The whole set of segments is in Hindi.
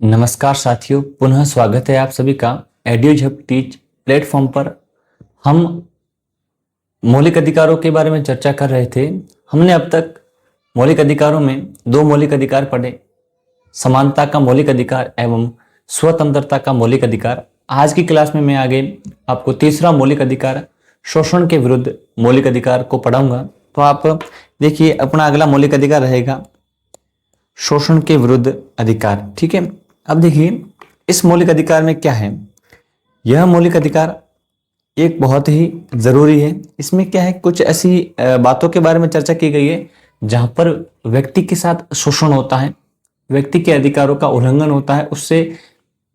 नमस्कार साथियों, पुनः स्वागत है आप सभी का एड्यूजब टीच प्लेटफॉर्म पर। हम मौलिक अधिकारों के बारे में चर्चा कर रहे थे। हमने अब तक मौलिक अधिकारों में दो मौलिक अधिकार पढ़े, समानता का मौलिक अधिकार एवं स्वतंत्रता का मौलिक अधिकार। आज की क्लास में मैं आगे आपको तीसरा मौलिक अधिकार, शोषण के विरुद्ध मौलिक अधिकार को पढ़ाऊंगा। तो आप देखिए, अपना अगला मौलिक अधिकार रहेगा शोषण के विरुद्ध अधिकार। ठीक है, अब देखिए इस मौलिक अधिकार में क्या है। यह मौलिक अधिकार एक बहुत ही जरूरी है। इसमें क्या है, कुछ ऐसी बातों के बारे में चर्चा की गई है जहां पर व्यक्ति के साथ शोषण होता है, व्यक्ति के अधिकारों का उल्लंघन होता है, उससे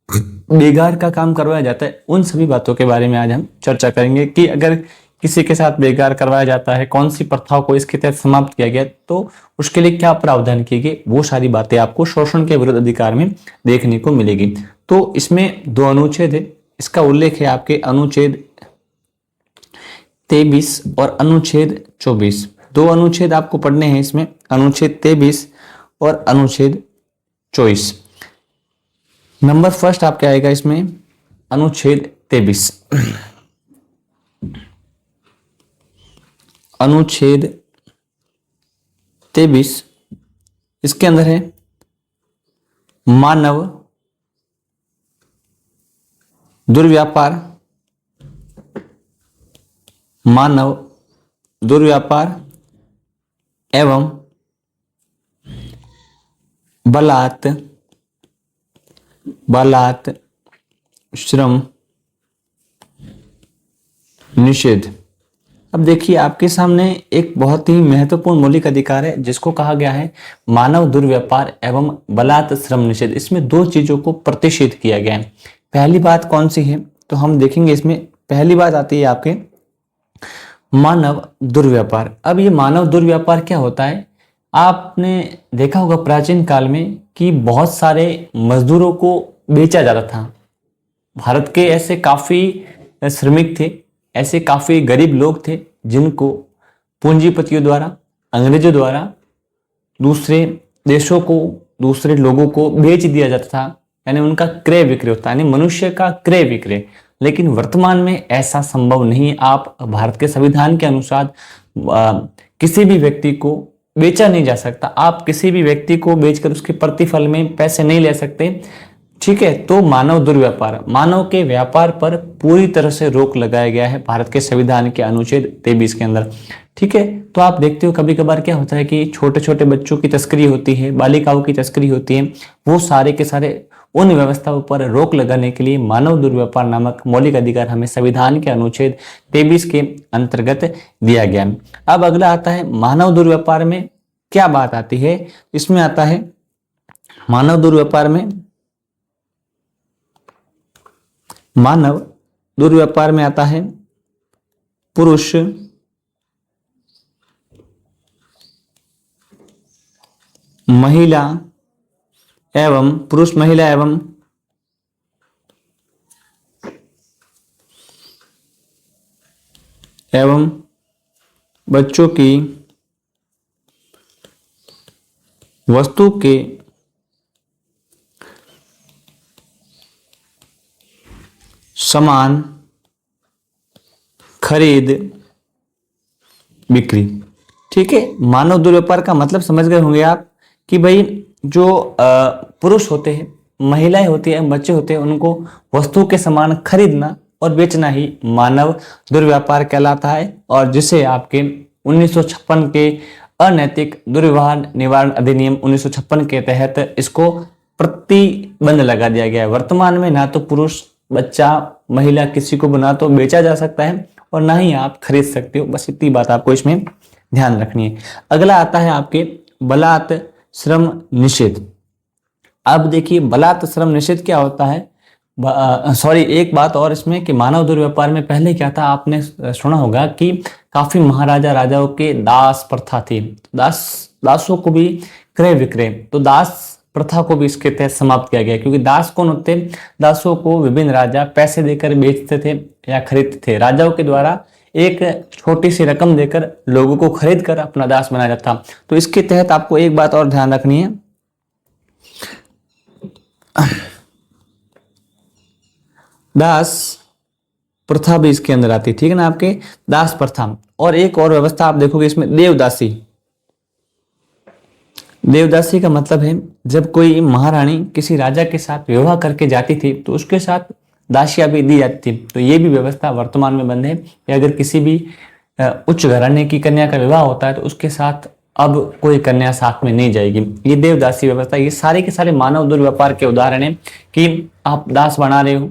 बेगार का काम करवाया जाता है। उन सभी बातों के बारे में आज हम चर्चा करेंगे कि अगर किसी के साथ बेगार करवाया जाता है, कौन सी प्रथाओं को इसके तहत समाप्त किया गया, तो उसके लिए क्या प्रावधान किए गए, वो सारी बातें आपको शोषण के विरुद्ध अधिकार में देखने को मिलेगी। तो इसमें दो अनुच्छेद है, इसका उल्लेख है आपके अनुच्छेद 23 और अनुच्छेद 24। दो अनुच्छेद आपको पढ़ने हैं इसमें, अनुच्छेद 23 और अनुच्छेद 24। नंबर फर्स्ट आपके आएगा इसमें अनुच्छेद 23। अनुच्छेद 23 इसके अंदर है मानव दुर्व्यापार, मानव दुर्व्यापार एवं बलात् श्रम निषेध। अब देखिए आपके सामने एक बहुत ही महत्वपूर्ण मौलिक अधिकार है जिसको कहा गया है मानव दुर्व्यापार एवं बलात् श्रम निषेध। इसमें दो चीजों को प्रतिषेध किया गया है। पहली बात कौन सी है, तो हम देखेंगे इसमें पहली बात आती है आपके मानव दुर्व्यापार। अब ये मानव दुर्व्यापार क्या होता है, आपने देखा होगा प्राचीन काल में कि बहुत सारे मजदूरों को बेचा जाता था। भारत के ऐसे काफी श्रमिक थे, ऐसे काफी गरीब लोग थे जिनको पूंजीपतियों द्वारा, अंग्रेजों द्वारा दूसरे देशों को, दूसरे लोगों को बेच दिया जाता था, यानी उनका क्रय विक्रय होता है, यानी मनुष्य का क्रय विक्रय। लेकिन वर्तमान में ऐसा संभव नहीं। आप भारत के संविधान के अनुसार किसी भी व्यक्ति को बेचा नहीं जा सकता। आप किसी भी व्यक्ति को बेचकर उसके प्रतिफल में पैसे नहीं ले सकते। ठीक है, तो मानव दुर्व्यापार, मानव के व्यापार पर पूरी तरह से रोक लगाया गया है भारत के संविधान के अनुच्छेद 23 के अंदर। ठीक है, तो आप देखते हो कभी कभार क्या होता है कि छोटे छोटे बच्चों की तस्करी होती है, बालिकाओं की तस्करी होती है। वो सारे के सारे उन व्यवस्थाओं पर रोक लगाने के लिए मानव दुर्व्यापार नामक मौलिक अधिकार हमें संविधान के अनुच्छेद 23 के अंतर्गत दिया गया। अब अगला आता है मानव दुर्व्यापार में क्या बात आती है। इसमें आता है मानव दुर्व्यापार में आता है पुरुष महिला एवं बच्चों की वस्तु के समान खरीद बिक्री। ठीक है, मानव दुर्व्यापार का मतलब समझ गए होंगे आप कि भाई जो पुरुष होते हैं, महिलाएं होती हैं, बच्चे होते हैं, उनको वस्तु के समान खरीदना और बेचना ही मानव दुर्व्यापार कहलाता है, और जिसे आपके 1956 के अनैतिक दुर्व्यवहार निवारण अधिनियम 1956 के तहत इसको प्रतिबंध लगा दिया गया है। वर्तमान में ना तो पुरुष, बच्चा, महिला किसी को ना तो बेचा जा सकता है और ना ही आप खरीद सकते हो। बस इतनी बात आपको इसमें ध्यान रखनी है। अगला आता है आपके बलात् श्रम निषेध। अब देखिए बलात् श्रम निषेध क्या होता है। एक बात और इसमें कि मानव दुर्व्यापार में पहले क्या था, आपने सुना होगा कि काफी महाराजा राजाओं के दास प्रथा थी। दासों को भी क्रय विक्रय, तो दास प्रथा को भी इसके तहत समाप्त किया गया, क्योंकि दास कौन होते, दासों को विभिन्न राजा पैसे देकर बेचते थे या खरीदते थे। राजाओं के द्वारा एक छोटी सी रकम देकर लोगों को खरीद कर अपना दास बनाया जाता। तो इसके तहत आपको एक बात और ध्यान रखनी है, दास प्रथा भी इसके अंदर आती है, ठीक है ना, आपके दास प्रथा। और एक और व्यवस्था आप देखोगे इसमें, देवदासी। देवदासी का मतलब है जब कोई महारानी किसी राजा के साथ विवाह करके जाती थी तो उसके साथ दासियां भी दी जाती थी। तो ये भी व्यवस्था वर्तमान में बंद है कि अगर किसी भी उच्च घराने की कन्या का विवाह होता है तो उसके साथ अब कोई कन्या साथ में नहीं जाएगी। ये देवदासी व्यवस्था, ये सारे के सारे मानव दुर्व्यापार के उदाहरण हैं कि आप दास बना रहे हो,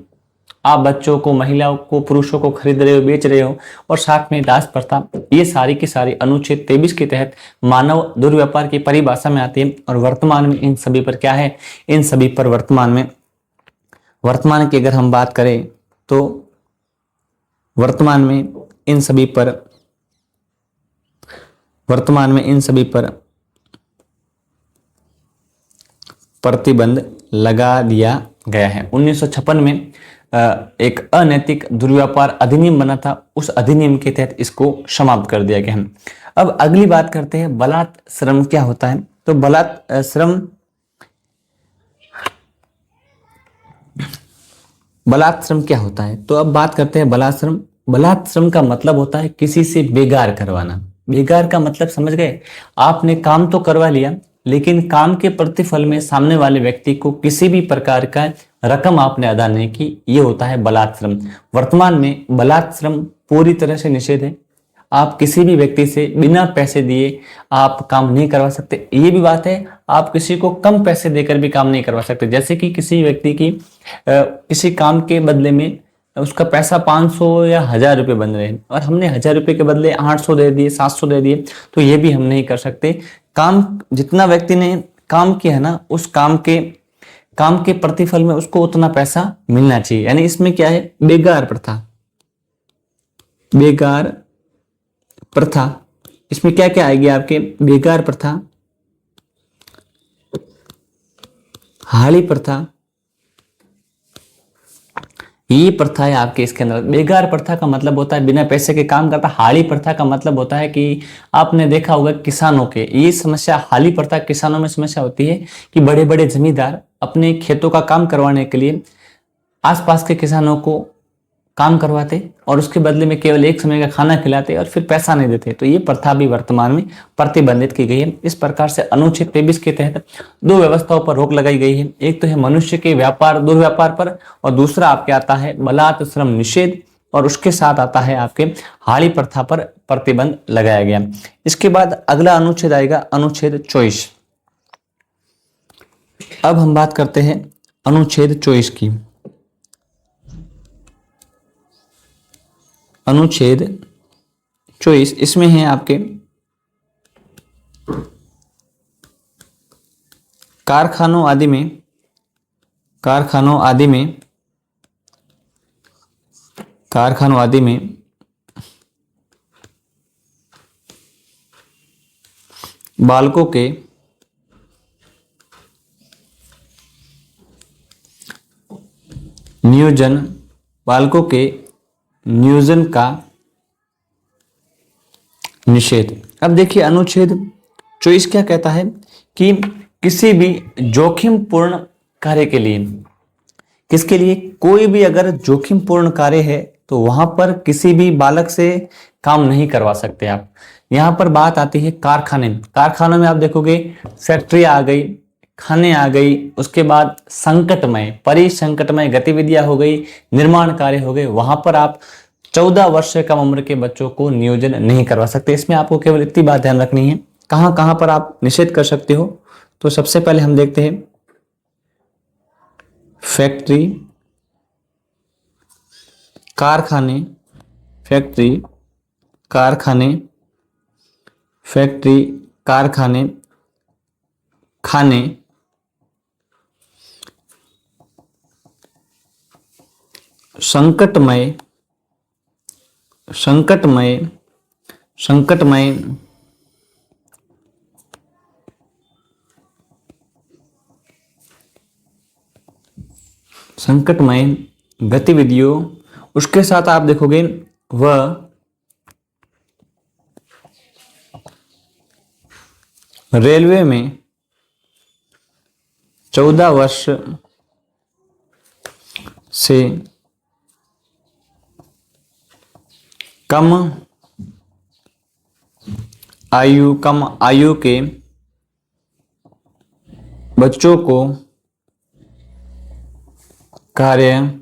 आप बच्चों को, महिलाओं को, पुरुषों को खरीद रहे हो, बेच रहे हो, और साथ में दास प्रथा। ये सारी की सारी अनुच्छेद 23 के तहत मानव दुर्व्यापार की परिभाषा में आती है। और वर्तमान में इन सभी पर क्या है, इन सभी पर वर्तमान की अगर हम बात करें तो वर्तमान में इन सभी पर प्रतिबंध लगा दिया गया है। 1956 में एक अनैतिक दुर्व्यापार अधिनियम बना था, उस अधिनियम के तहत इसको समाप्त कर दिया गया है। अब अगली बात करते हैं, बलात् श्रम क्या होता है। तो बलात् श्रम क्या होता है, तो अब बात करते हैं बलात् श्रम। बलात् श्रम का मतलब होता है किसी से बेगार करवाना। बेगार का मतलब समझ गए, आपने काम तो करवा लिया लेकिन काम के प्रतिफल में सामने वाले व्यक्ति को किसी भी प्रकार का रकम आपने अदा नहीं की, ये होता है बलात् श्रम। वर्तमान में बलात् श्रम पूरी तरह से निषेध है। आप किसी भी व्यक्ति से बिना पैसे दिए आप काम नहीं करवा सकते। ये भी बात है, आप किसी को कम पैसे देकर भी काम नहीं करवा सकते। जैसे कि किसी व्यक्ति की किसी काम के बदले में उसका पैसा 500 या 1000 रुपये बन रहे हैं और हमने 1000 रुपये के बदले 800 दे दिए, 700 दे दिए, तो ये भी हम नहीं कर सकते। काम जितना व्यक्ति ने काम किया है ना, उस काम के प्रतिफल में उसको उतना पैसा मिलना चाहिए। यानी इसमें क्या है, बेगार प्रथा। इसमें क्या क्या आएगी आपके, बेगार प्रथा, हाली प्रथा, ये प्रथा है आपके इसके अंदर। बेगार प्रथा का मतलब होता है बिना पैसे के काम करता। हाली प्रथा का मतलब होता है कि आपने देखा होगा किसानों के, ये समस्या, हाली प्रथा किसानों में समस्या होती है कि बड़े बड़े जमींदार अपने खेतों का काम करवाने के लिए आसपास के किसानों को काम करवाते और उसके बदले में केवल एक समय का खाना खिलाते और फिर पैसा नहीं देते। तो ये प्रथा भी वर्तमान में प्रतिबंधित की गई है। इस प्रकार से अनुच्छेद 23 के तहत दो व्यवस्थाओं पर रोक लगाई गई है। एक तो है मनुष्य के व्यापार दुर्व्यापार पर, और दूसरा आपके आता है बलात् श्रम निषेध, और उसके साथ आता है आपके हाली प्रथा पर प्रतिबंध लगाया गया। इसके बाद अगला अनुच्छेद आएगा, अनुच्छेद 24। अब हम बात करते हैं अनुच्छेद 24 की। अनुच्छेद 24, इसमें है आपके कारखानों आदि में बालकों के नियोजन का निषेध। अब देखिए अनुच्छेद 24 क्या कहता है कि किसी भी जोखिमपूर्ण कार्य के लिए, किसके लिए, कोई भी अगर जोखिमपूर्ण कार्य है तो वहां पर किसी भी बालक से काम नहीं करवा सकते आप। यहां पर बात आती है कारखानों में आप देखोगे फैक्ट्री आ गई, खाने आ गई, उसके बाद परिसंकटमय गतिविधियां हो गई, निर्माण कार्य हो गए, वहां पर आप 14 वर्ष से कम उम्र के बच्चों को नियोजन नहीं करवा सकते। इसमें आपको केवल इतनी बात ध्यान रखनी है, कहां कहां पर आप निषेध कर सकते हो। तो सबसे पहले हम देखते हैं फैक्ट्री, कारखाने, खाने, संकटमय गतिविधियों, उसके साथ आप देखोगे वह रेलवे में 14 वर्ष से कम आयु के बच्चों को कार्य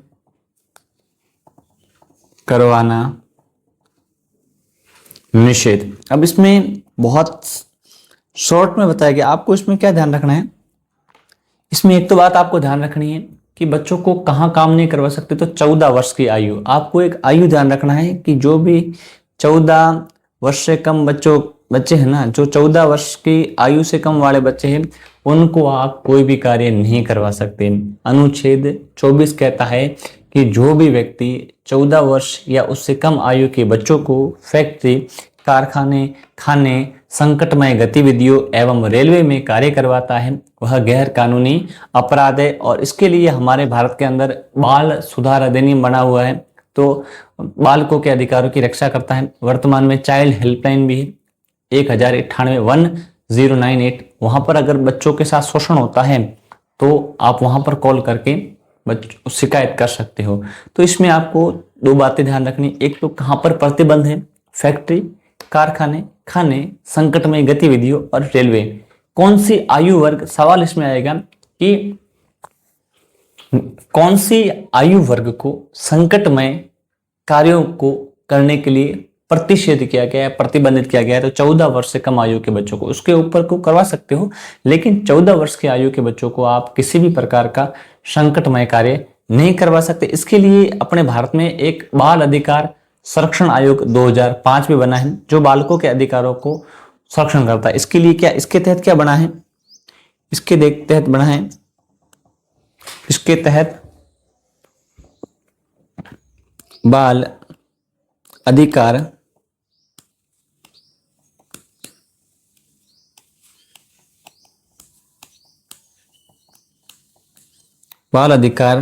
करवाना निषेध। अब इसमें बहुत शॉर्ट में बताया गया, आपको इसमें क्या ध्यान रखना है। इसमें एक तो बात आपको ध्यान रखनी है कि बच्चों को कहाँ काम नहीं करवा सकते, तो 14 वर्ष की आयु, आपको एक आयु ध्यान रखना है कि जो भी 14 वर्ष से कम बच्चे हैं ना, जो 14 वर्ष की आयु से कम वाले बच्चे हैं, उनको आप कोई भी कार्य नहीं करवा सकते। अनुच्छेद 24 कहता है कि जो भी व्यक्ति 14 वर्ष या उससे कम आयु के बच्चों को फैक्ट्री, कारखाने, खाने, संकटमय गतिविधियों एवं रेलवे में कार्य करवाता है, वह गैर कानूनी अपराध है। और इसके लिए हमारे भारत के अंदर बाल सुधार अधिनियम बना हुआ है, तो बालकों के अधिकारों की रक्षा करता है। वर्तमान में चाइल्ड हेल्पलाइन भी है 1098 वहां पर अगर बच्चों के साथ शोषण होता है तो आप वहां पर कॉल करके शिकायत कर सकते हो। तो इसमें आपको दो बातें ध्यान रखनी, एक तो कहां पर प्रतिबंध है, फैक्ट्री, कारखाने, खाने, संकटमय गतिविधियों और रेलवे। कौन सी आयु वर्ग, सवाल इसमें आएगा कि कौन सी आयु वर्ग को संकटमय कार्यों को करने के लिए प्रतिषेध किया गया है, प्रतिबंधित किया गया है। तो 14 वर्ष से कम आयु के बच्चों को उसके ऊपर को करवा सकते हो, लेकिन 14 वर्ष की आयु के बच्चों को आप किसी भी प्रकार का संकटमय कार्य नहीं करवा सकते। इसके लिए अपने भारत में एक बाल अधिकार संरक्षण आयोग 2005 में बना है, जो बालकों के अधिकारों को संरक्षण करता है। इसके लिए क्या, इसके तहत क्या बना है, इसके तहत बना है, इसके तहत बाल अधिकार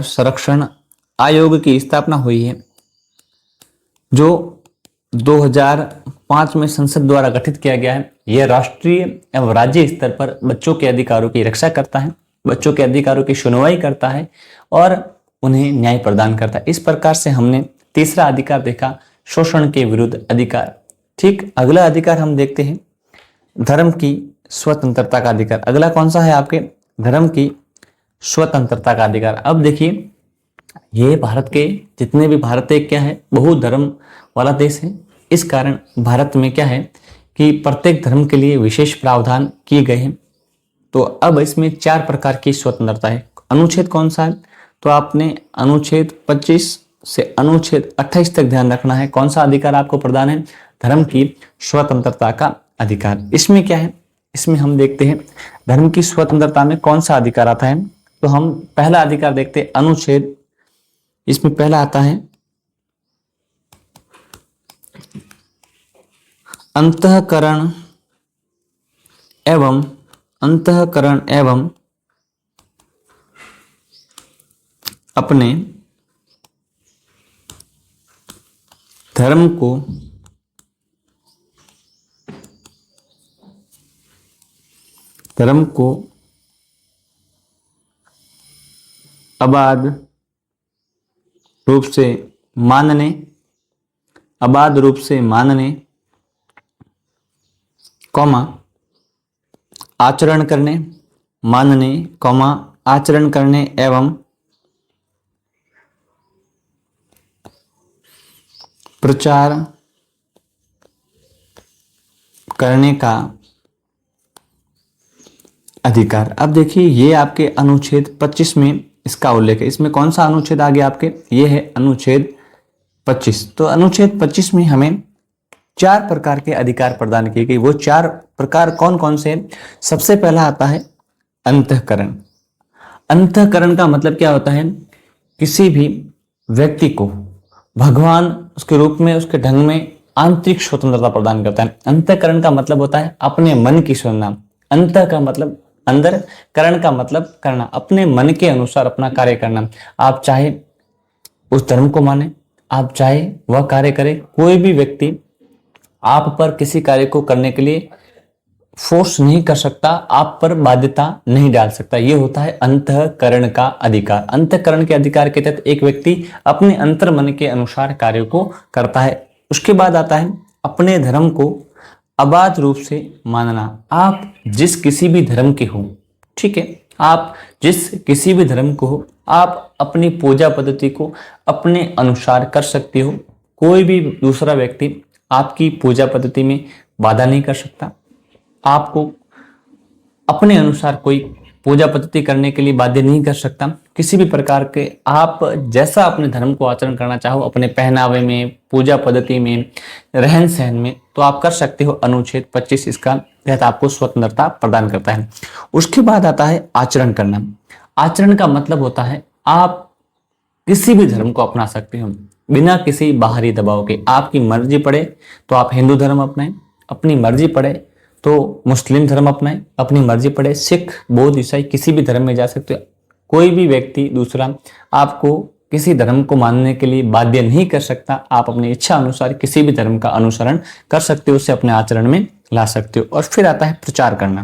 संरक्षण आयोग की स्थापना हुई है, जो 2005 में संसद द्वारा गठित किया गया है। यह राष्ट्रीय एवं राज्य स्तर पर बच्चों के अधिकारों की रक्षा करता है, बच्चों के अधिकारों की सुनवाई करता है और उन्हें न्याय प्रदान करता है। इस प्रकार से हमने तीसरा अधिकार देखा, शोषण के विरुद्ध अधिकार। ठीक, अगला अधिकार हम देखते हैं, धर्म की स्वतंत्रता का अधिकार। अगला कौन सा है आपके, धर्म की स्वतंत्रता का अधिकार। अब देखिए, ये भारत के जितने भी, भारत एक क्या है, बहुधर्म वाला देश है। इस कारण भारत में क्या है कि प्रत्येक धर्म के लिए विशेष प्रावधान किए गए हैं। तो अब इसमें 4 प्रकार की स्वतंत्रता है। अनुच्छेद कौन सा है, तो आपने अनुच्छेद 25 से अनुच्छेद 28 तक ध्यान रखना है। कौन सा अधिकार आपको प्रदान है, धर्म की स्वतंत्रता का अधिकार। इसमें क्या है, इसमें हम देखते हैं धर्म की स्वतंत्रता में कौन सा अधिकार आता है। तो हम पहला अधिकार देखते हैं, अनुच्छेद, इसमें पहला आता है अंतःकरण एवं अपने धर्म को अबाध रूप से मानने, कौमा आचरण करने एवं प्रचार करने का अधिकार। अब देखिए, ये आपके अनुच्छेद 25 में इसका उल्लेख है। इसमें कौन सा अनुच्छेद आ गया आपके, ये है अनुच्छेद 25। तो अनुच्छेद 25 में हमें 4 प्रकार के अधिकार प्रदान किए गए। वो 4 प्रकार कौन कौन से हैं? सबसे पहला आता है अंतःकरण। अंतःकरण का मतलब क्या होता है, किसी भी व्यक्ति को भगवान उसके रूप में, उसके ढंग में आंतरिक स्वतंत्रता प्रदान करता है। अंतःकरण का मतलब होता है अपने मन की सुनना। अंत का मतलब अंदर, करण का मतलब करना, अपने मन के अनुसार अपना कार्य करना। आप चाहे उस धर्म को माने, आप चाहे वह कार्य करे, कोई भी व्यक्ति आप पर किसी कार्य को करने के लिए फोर्स नहीं कर सकता, आप पर बाध्यता नहीं डाल सकता। यह होता है अंतःकरण का अधिकार। अंतःकरण के अधिकार के तहत एक व्यक्ति अपने अंतर मन के अनुसार कार्य को करता है। उसके बाद आता है अपने धर्म को अबाध रूप से मानना। आप जिस किसी भी धर्म के हो, ठीक है, आप जिस किसी भी धर्म को हो, आप अपनी पूजा पद्धति को अपने अनुसार कर सकते हो। कोई भी दूसरा व्यक्ति आपकी पूजा पद्धति में बाधा नहीं कर सकता। आपको अपने अनुसार कोई पूजा पद्धति करने के लिए बाध्य नहीं कर सकता। किसी भी प्रकार के आप जैसा अपने धर्म को आचरण करना चाहो, अपने पहनावे में, पूजा पद्धति में, रहन सहन में, तो आप कर सकते हो। अनुच्छेद 25 इसका तहत आपको स्वतंत्रता प्रदान करता है। उसके बाद आता है आचरण करना। आचरण का मतलब होता है आप किसी भी धर्म को अपना सकते हो बिना किसी बाहरी दबाव के। आपकी मर्जी पड़े तो आप हिंदू धर्म अपनाएं, अपनी मर्जी पड़े तो मुस्लिम धर्म अपनाएं, अपनी मर्जी पड़े सिख, बौद्ध, ईसाई किसी भी धर्म में जा सकते हो। कोई भी व्यक्ति दूसरा आपको किसी धर्म को मानने के लिए बाध्य नहीं कर सकता। आप अपनी इच्छा अनुसार किसी भी धर्म का अनुसरण कर सकते हो, उसे अपने आचरण में ला सकते हो। और फिर आता है प्रचार करना।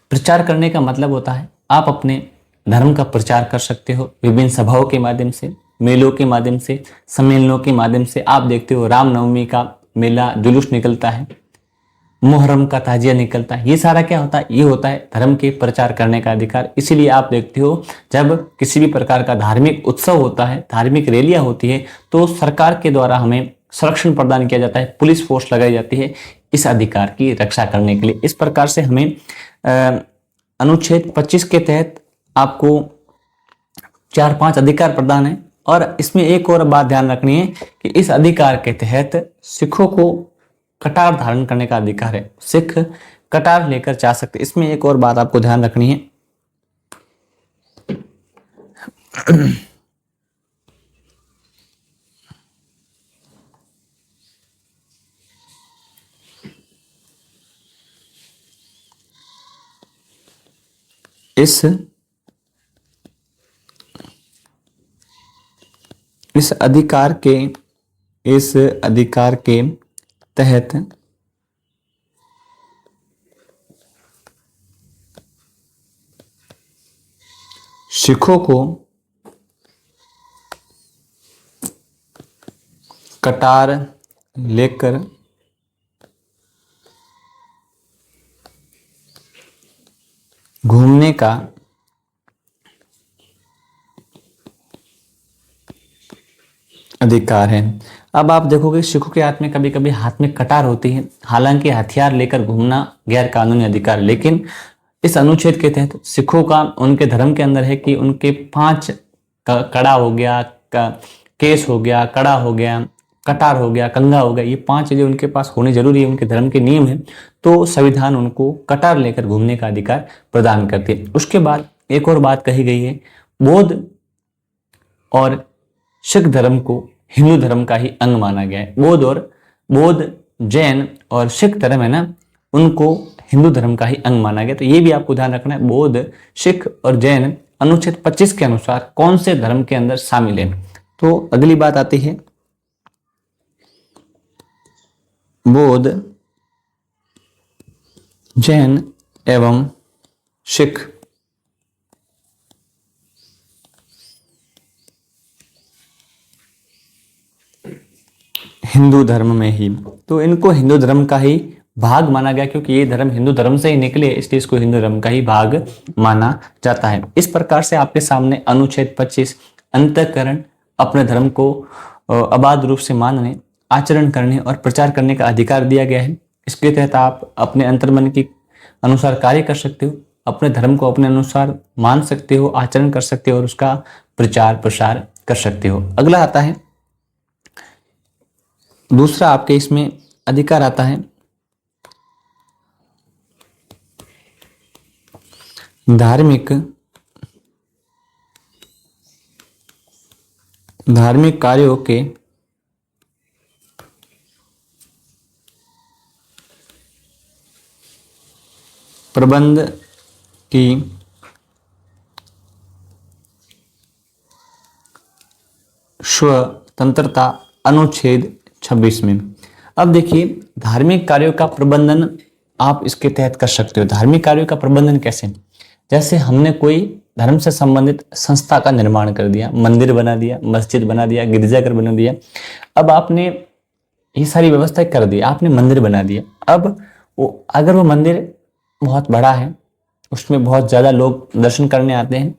प्रचार करने का मतलब होता है आप अपने धर्म का प्रचार कर सकते हो विभिन्न सभाओं के माध्यम से, मेलों के माध्यम से, सम्मेलनों के माध्यम से। आप देखते हो रामनवमी का मेला जुलूस निकलता है, मुहर्रम का ताजिया निकलता है। ये सारा क्या होता है? ये होता है धर्म के प्रचार करने का अधिकार। इसीलिए आप देखते हो जब किसी भी प्रकार का धार्मिक उत्सव होता है, धार्मिक रैलियां होती है, तो सरकार के द्वारा हमें संरक्षण प्रदान किया जाता है, पुलिस फोर्स लगाई जाती है इस अधिकार की रक्षा करने के लिए। इस प्रकार से हमें अनुच्छेद 25 के तहत आपको 4-5 अधिकार प्रदान है। और इसमें एक और बात ध्यान रखनी है कि इस अधिकार के तहत सिखों को कटार धारण करने का अधिकार है। सिख कटार लेकर जा सकते। इसमें एक और बात आपको ध्यान रखनी है, इस अधिकार के तहत सिखों को कटार लेकर घूमने का अधिकार है। अब आप देखोगे सिखों के हाथ में कभी कभी हाथ में कटार होती है, हालांकि हथियार लेकर घूमना गैर कानूनी अधिकार। लेकिन इस अनुच्छेद के तहत सिखों का उनके धर्म के अंदर है कि उनके 5 कड़ा हो गया, केस हो गया, कड़ा हो गया, कटार हो गया, कंगा हो गया, ये 5 चीजें उनके पास होनी जरूरी है, उनके धर्म के नियम है। तो संविधान उनको कटार लेकर घूमने का अधिकार प्रदान करती है। उसके बाद एक और बात कही गई है, बौद्ध और सिख धर्म को हिंदू धर्म का ही अंग माना गया है। बौद्ध, जैन और सिख धर्म है ना, उनको हिंदू धर्म का ही अंग माना गया। तो ये भी आपको ध्यान रखना है, बौद्ध, सिख और जैन अनुच्छेद 25 के अनुसार कौन से धर्म के अंदर शामिल है। तो अगली बात आती है बौद्ध, जैन एवं सिख हिंदू धर्म में ही, तो इनको हिंदू धर्म का ही भाग माना गया, क्योंकि ये धर्म हिंदू धर्म से ही निकले, इसलिए इसको हिंदू धर्म का ही भाग माना जाता है। इस प्रकार से आपके सामने अनुच्छेद 25 अंतःकरण, अपने धर्म को अबाध रूप से मानने, आचरण करने और प्रचार करने का अधिकार दिया गया है। इसके तहत आप अपने अंतर्मन के अनुसार कार्य कर सकते हो, अपने धर्म को अपने अनुसार मान सकते हो, आचरण कर सकते हो और उसका प्रचार प्रसार कर सकते हो। अगला आता है दूसरा, आपके इसमें अधिकार आता है धार्मिक कार्यों के प्रबंध की स्वतंत्रता अनुच्छेद 26 में। अब देखिए, धार्मिक कार्यों का प्रबंधन आप इसके तहत कर सकते हो। धार्मिक कार्यों का प्रबंधन कैसे? जैसे हमने कोई धर्म से संबंधित संस्था का निर्माण कर दिया, मंदिर बना दिया, मस्जिद बना दिया, गिरजाघर बना दिया। अब आपने ये सारी व्यवस्था कर दी, आपने मंदिर बना दिया। अब अगर वो मंदिर बहुत बड़ा है, उसमें बहुत ज्यादा लोग दर्शन करने आते हैं,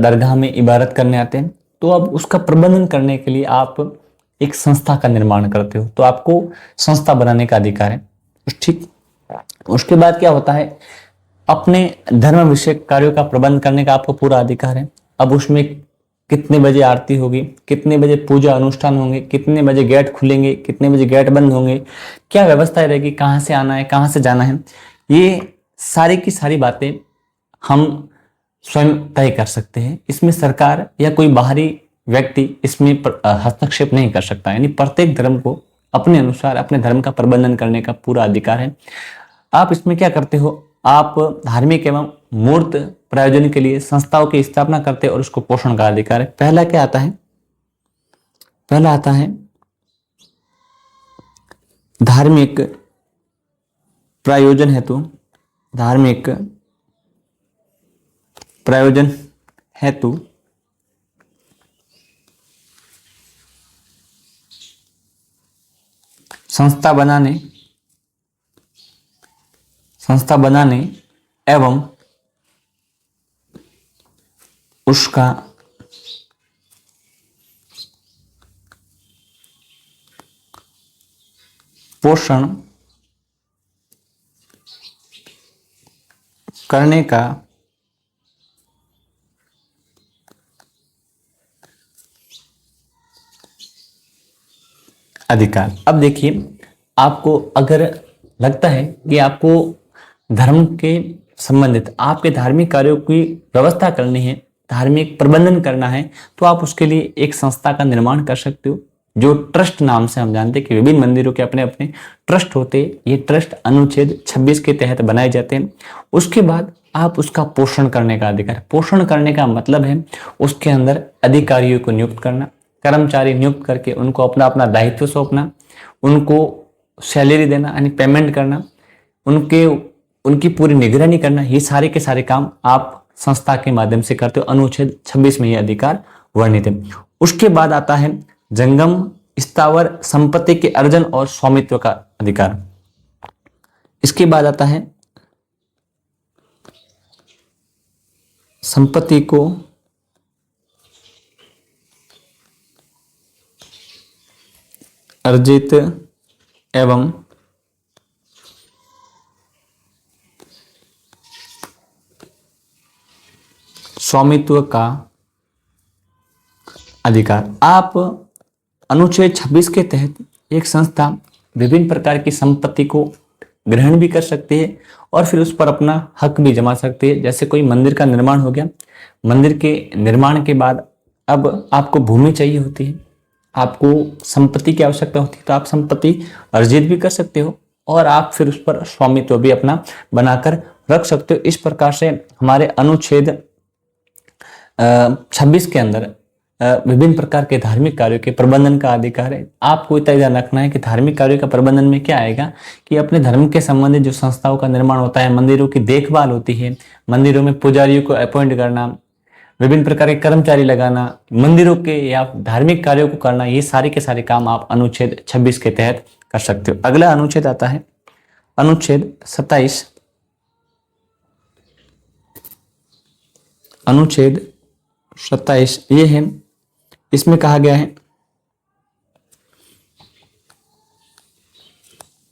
दरगाह में इबादत करने आते हैं, तो अब उसका प्रबंधन करने के लिए आप एक संस्था का निर्माण करते हो, तो आपको संस्था बनाने का अधिकार है। ठीक, उसके बाद क्या होता है, अपने धर्म विषयक कार्यों का प्रबंध करने का आपको पूरा अधिकार है। अब उसमें कितने बजे आरती होगी, कितने बजे पूजा अनुष्ठान होंगे, कितने बजे गेट खुलेंगे, कितने बजे गेट बंद होंगे, क्या व्यवस्था रहेगी, कहाँ से आना है, कहाँ से जाना है, ये सारी की सारी बातें हम स्वयं तय कर सकते हैं। इसमें सरकार या कोई बाहरी व्यक्ति इसमें हस्तक्षेप नहीं कर सकता। यानी प्रत्येक धर्म को अपने अनुसार अपने धर्म का प्रबंधन करने का पूरा अधिकार है। आप इसमें क्या करते हो, आप धार्मिक एवं मूर्त प्रयोजन के लिए संस्थाओं की स्थापना करते हैं और उसको पोषण का अधिकार है। पहला क्या आता है, पहला आता है धार्मिक प्रयोजन हेतु, धार्मिक प्रयोजन हेतु संस्था बनाने एवं उसका पोषण करने का अधिकार। अब देखिए, आपको अगर लगता है कि आपको धर्म के संबंधित आपके धार्मिक कार्यों की व्यवस्था करनी है, धार्मिक प्रबंधन करना है, तो आप उसके लिए एक संस्था का निर्माण कर सकते हो, जो ट्रस्ट नाम से हम जानते हैं कि विभिन्न मंदिरों के अपने अपने ट्रस्ट होते हैं। ये ट्रस्ट अनुच्छेद 26 के तहत बनाए जाते हैं। उसके बाद आप उसका पोषण करने का अधिकार, पोषण करने का मतलब है उसके अंदर अधिकारियों को नियुक्त करना, कर्मचारी नियुक्त करके उनको अपना अपना दायित्व सौंपना, उनको सैलरी देना यानी पेमेंट करना, उनकी पूरी निगरानी करना, ये सारे के सारे काम आप संस्था के माध्यम से करते हो। अनुच्छेद 26 में ये अधिकार वर्णित है। उसके बाद आता है जंगम स्थावर संपत्ति के अर्जन और स्वामित्व का अधिकार। इसके बाद आता है संपत्ति को अर्जित एवं स्वामित्व का अधिकार। आप अनुच्छेद 26 के तहत एक संस्था विभिन्न प्रकार की संपत्ति को ग्रहण भी कर सकती है और फिर उस पर अपना हक भी जमा सकती है। जैसे कोई मंदिर का निर्माण हो गया, मंदिर के निर्माण के बाद अब आपको भूमि चाहिए होती है, आपको संपत्ति की आवश्यकता होती है, तो आप संपत्ति अर्जित भी कर सकते हो और आप फिर उस पर स्वामित्व भी अपना बनाकर रख सकते हो। इस प्रकार से हमारे अनुच्छेद 26 के अंदर विभिन्न प्रकार के धार्मिक कार्यों के प्रबंधन का अधिकार है। आपको इतना ध्यान रखना है कि धार्मिक कार्यों का प्रबंधन में क्या आएगा कि अपने धर्म के संबंधित जो संस्थाओं का निर्माण होता है, मंदिरों की देखभाल होती है, मंदिरों में पुजारियों को अपॉइंट करना, विभिन्न प्रकार के कर्मचारी लगाना, मंदिरों के या धार्मिक कार्यों को करना, ये सारे के सारे काम आप अनुच्छेद 26 के तहत कर सकते हो। अगला अनुच्छेद आता है अनुच्छेद 27। अनुच्छेद 27 ये है, इसमें कहा गया है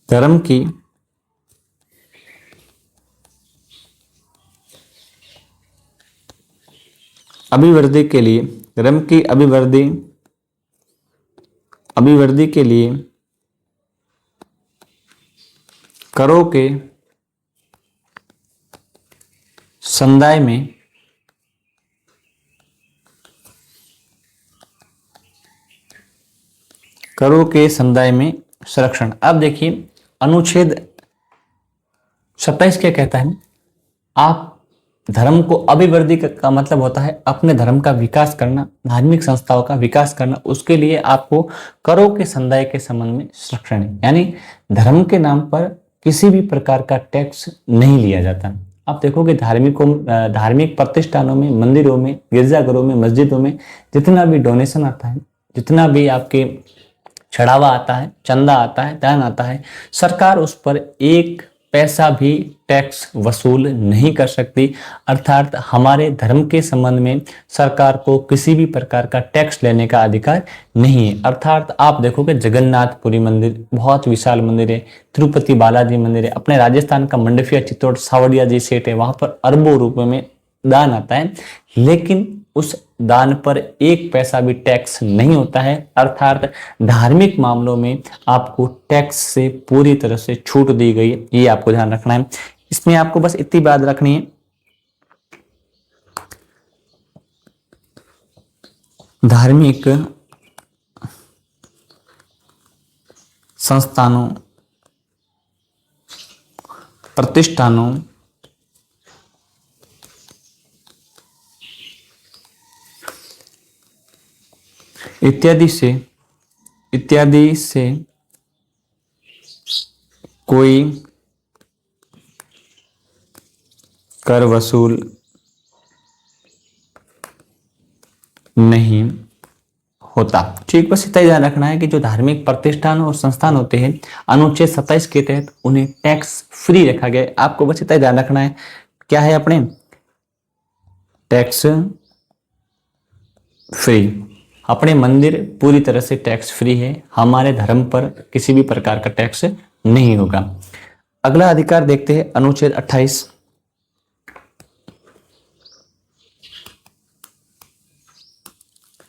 धर्म की अभिवृद्धि के लिए, धर्म की अभिवृद्धि के लिए करों के संदाय में संरक्षण। अब देखिए अनुच्छेद 27 क्या कहता है, आप धर्म को अभिवृद्धि का मतलब होता है अपने धर्म का विकास करना, धार्मिक संस्थाओं का विकास करना। उसके लिए आपको करों के संदाय के संबंध में संरक्षण है, यानी धर्म के नाम पर किसी भी प्रकार का टैक्स नहीं लिया जाता। आप देखोगे धार्मिक प्रतिष्ठानों में, मंदिरों में, गिरजाघरों में, मस्जिदों में जितना भी डोनेशन आता है, जितना भी आपके चढ़ावा आता है, चंदा आता है, दान आता है, सरकार उस पर एक पैसा भी टैक्स वसूल नहीं कर सकती। अर्थात हमारे धर्म के संबंध में सरकार को किसी भी प्रकार का टैक्स लेने का अधिकार नहीं है। अर्थात आप देखोगे जगन्नाथपुरी मंदिर बहुत विशाल मंदिर है, तिरुपति बालाजी मंदिर है, अपने राजस्थान का मंडफिया चित्तौड़ सावड़िया जी सेठ है, वहां पर अरबों रुपए में दान आता है, लेकिन उस दान पर एक पैसा भी टैक्स नहीं होता है। अर्थात धार्मिक मामलों में आपको टैक्स से पूरी तरह से छूट दी गई है, ये आपको ध्यान रखना है। इसमें आपको बस इतनी बात रखनी है, धार्मिक संस्थानों, प्रतिष्ठानों, इत्यादि से कोई कर वसूल नहीं होता। ठीक, बस इतना ध्यान रखना है कि जो धार्मिक प्रतिष्ठान और संस्थान होते हैं अनुच्छेद 27 के तहत उन्हें टैक्स फ्री रखा गया है। आपको बस इतना ध्यान रखना है, क्या है अपने टैक्स फ्री। अपने मंदिर पूरी तरह से टैक्स फ्री है, हमारे धर्म पर किसी भी प्रकार का टैक्स नहीं होगा। अगला अधिकार देखते हैं अनुच्छेद 28।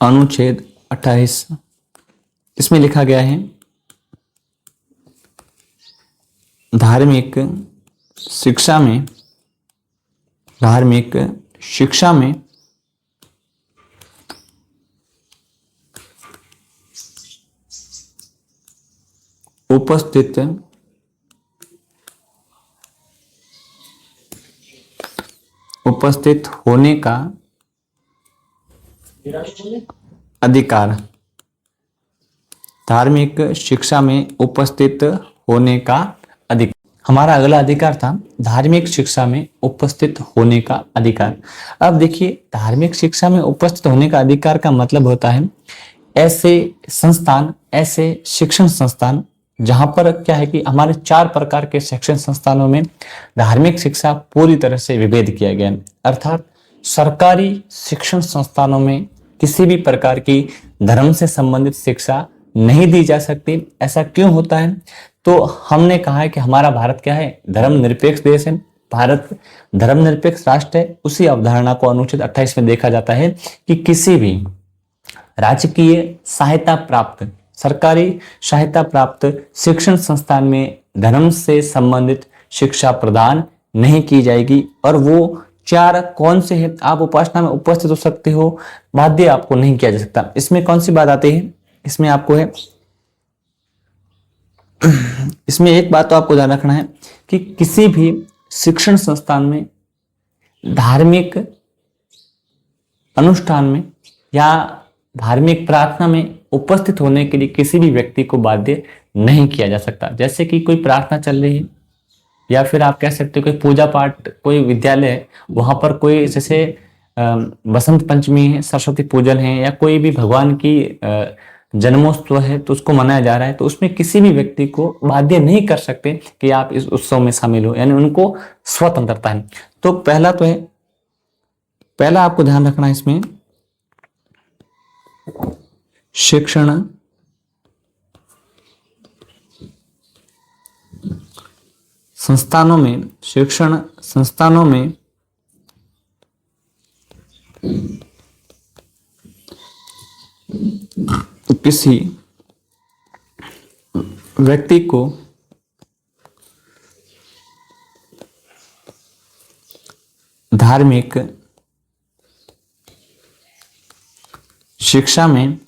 अनुच्छेद 28 इसमें लिखा गया है धार्मिक शिक्षा में उपस्थित होने का अधिकार, धार्मिक शिक्षा में उपस्थित होने का अधिकार। हमारा अगला अधिकार था धार्मिक शिक्षा में उपस्थित होने का अधिकार। अब देखिए, धार्मिक शिक्षा में उपस्थित होने का अधिकार का मतलब होता है ऐसे संस्थान, ऐसे शिक्षण संस्थान जहां पर क्या है कि हमारे 4 प्रकार के शिक्षण संस्थानों में धार्मिक शिक्षा पूरी तरह से विभेद किया गया है। अर्थात सरकारी शिक्षण संस्थानों में किसी भी प्रकार की धर्म से संबंधित शिक्षा नहीं दी जा सकती। ऐसा क्यों होता है? तो हमने कहा है कि हमारा भारत क्या है, धर्मनिरपेक्ष देश है, भारत धर्मनिरपेक्ष राष्ट्र है। उसी अवधारणा को अनुच्छेद 28 में देखा जाता है कि किसी भी राजकीय सहायता प्राप्त, सरकारी सहायता प्राप्त शिक्षण संस्थान में धर्म से संबंधित शिक्षा प्रदान नहीं की जाएगी। और वो 4 कौन से हैं? आप उपासना में उपस्थित हो सकते हो, बाध्य आपको नहीं किया जा सकता। इसमें कौन सी बात आती है? इसमें आपको है, इसमें एक बात तो आपको ध्यान रखना है कि किसी भी शिक्षण संस्थान में, धार्मिक अनुष्ठान में या धार्मिक प्रार्थना में उपस्थित होने के लिए किसी भी व्यक्ति को बाध्य नहीं किया जा सकता। जैसे कि कोई प्रार्थना चल रही है या फिर आप कह सकते हो कोई पूजा पाठ, कोई विद्यालय है, वहां पर कोई जैसे बसंत पंचमी है, सरस्वती पूजन है या कोई भी भगवान की जन्मोत्सव है तो उसको मनाया जा रहा है, तो उसमें किसी भी व्यक्ति को बाध्य नहीं कर सकते कि आप इस उत्सव में शामिल हो, यानी उनको स्वतंत्रता है। तो पहला तो है, पहला आपको ध्यान रखना है इसमें शिक्षण संस्थानों में, शिक्षण संस्थानों में किसी व्यक्ति को धार्मिक शिक्षा में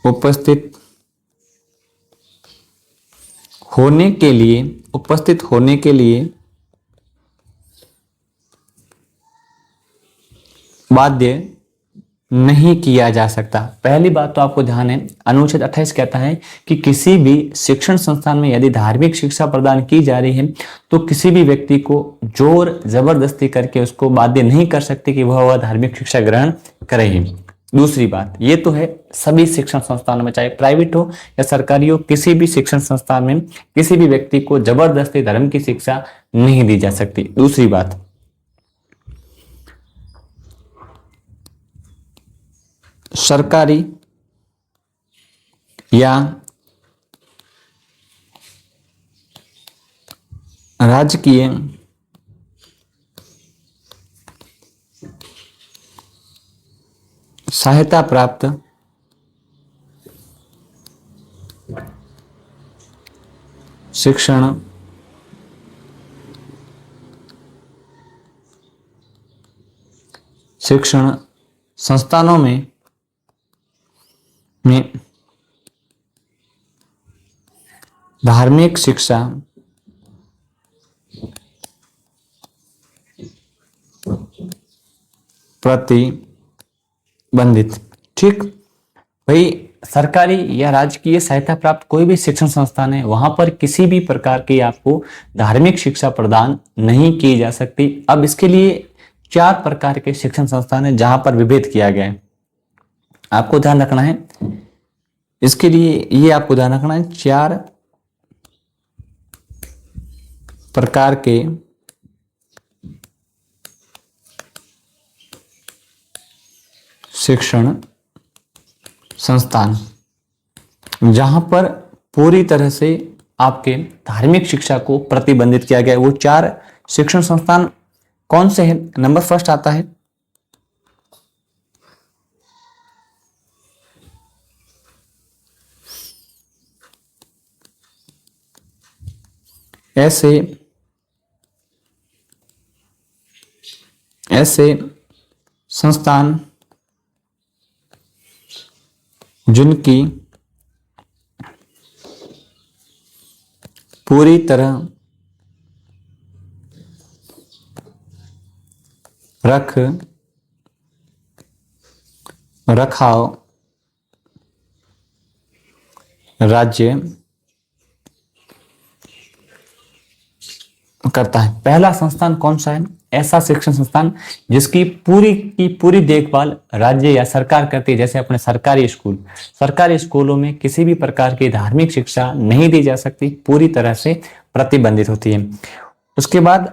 उपस्थित होने के लिए बाध्य नहीं किया जा सकता। पहली बात तो आपको ध्यान है, अनुच्छेद 28 कहता है कि किसी भी शिक्षण संस्थान में यदि धार्मिक शिक्षा प्रदान की जा रही है तो किसी भी व्यक्ति को जोर जबरदस्ती करके उसको बाध्य नहीं कर सकते कि वह धार्मिक शिक्षा ग्रहण करेगी। दूसरी बात, ये तो है सभी शिक्षण संस्थानों में, चाहे प्राइवेट हो या सरकारी हो, किसी भी शिक्षण संस्थान में किसी भी व्यक्ति को जबरदस्ती धर्म की शिक्षा नहीं दी जा सकती। दूसरी बात, सरकारी या राजकीय सहायता प्राप्त शिक्षण संस्थानों में धार्मिक शिक्षा प्रतिबंधित। ठीक भाई, सरकारी या राजकीय सहायता प्राप्त कोई भी शिक्षण संस्थान है, वहां पर किसी भी प्रकार की आपको धार्मिक शिक्षा प्रदान नहीं की जा सकती। अब इसके लिए 4 प्रकार के शिक्षण संस्थान है जहां पर विभेद किया गया है, आपको ध्यान रखना है। इसके लिए ये आपको ध्यान रखना है, 4 प्रकार के शिक्षण संस्थान जहां पर पूरी तरह से आपके धार्मिक शिक्षा को प्रतिबंधित किया गया है। वो 4 शिक्षण संस्थान कौन से हैं? नंबर फर्स्ट आता है ऐसे संस्थान जिनकी पूरी तरह रखाव राज्य करता है। पहला संस्थान कौन सा है? ऐसा शिक्षण संस्थान जिसकी पूरी की पूरी देखभाल राज्य या सरकार करती है। जैसे अपने सरकारी स्कूलों में किसी भी प्रकार की धार्मिक शिक्षा नहीं दी जा सकती, पूरी तरह से प्रतिबंधित होती है। उसके बाद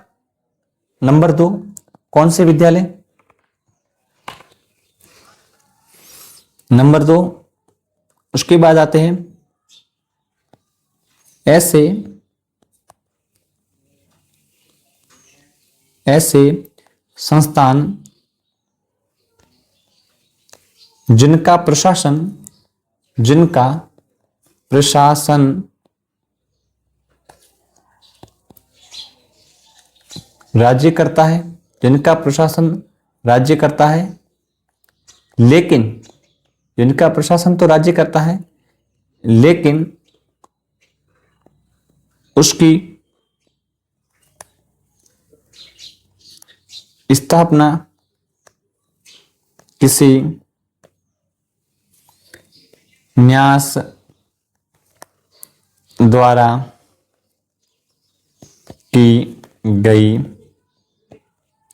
नंबर 2, कौन से विद्यालय? नंबर 2, उसके बाद आते हैं ऐसे संस्थान जिनका प्रशासन राज्य करता है, लेकिन जिनका प्रशासन तो राज्य करता है, लेकिन उसकी स्थापना किसी न्यास द्वारा की गई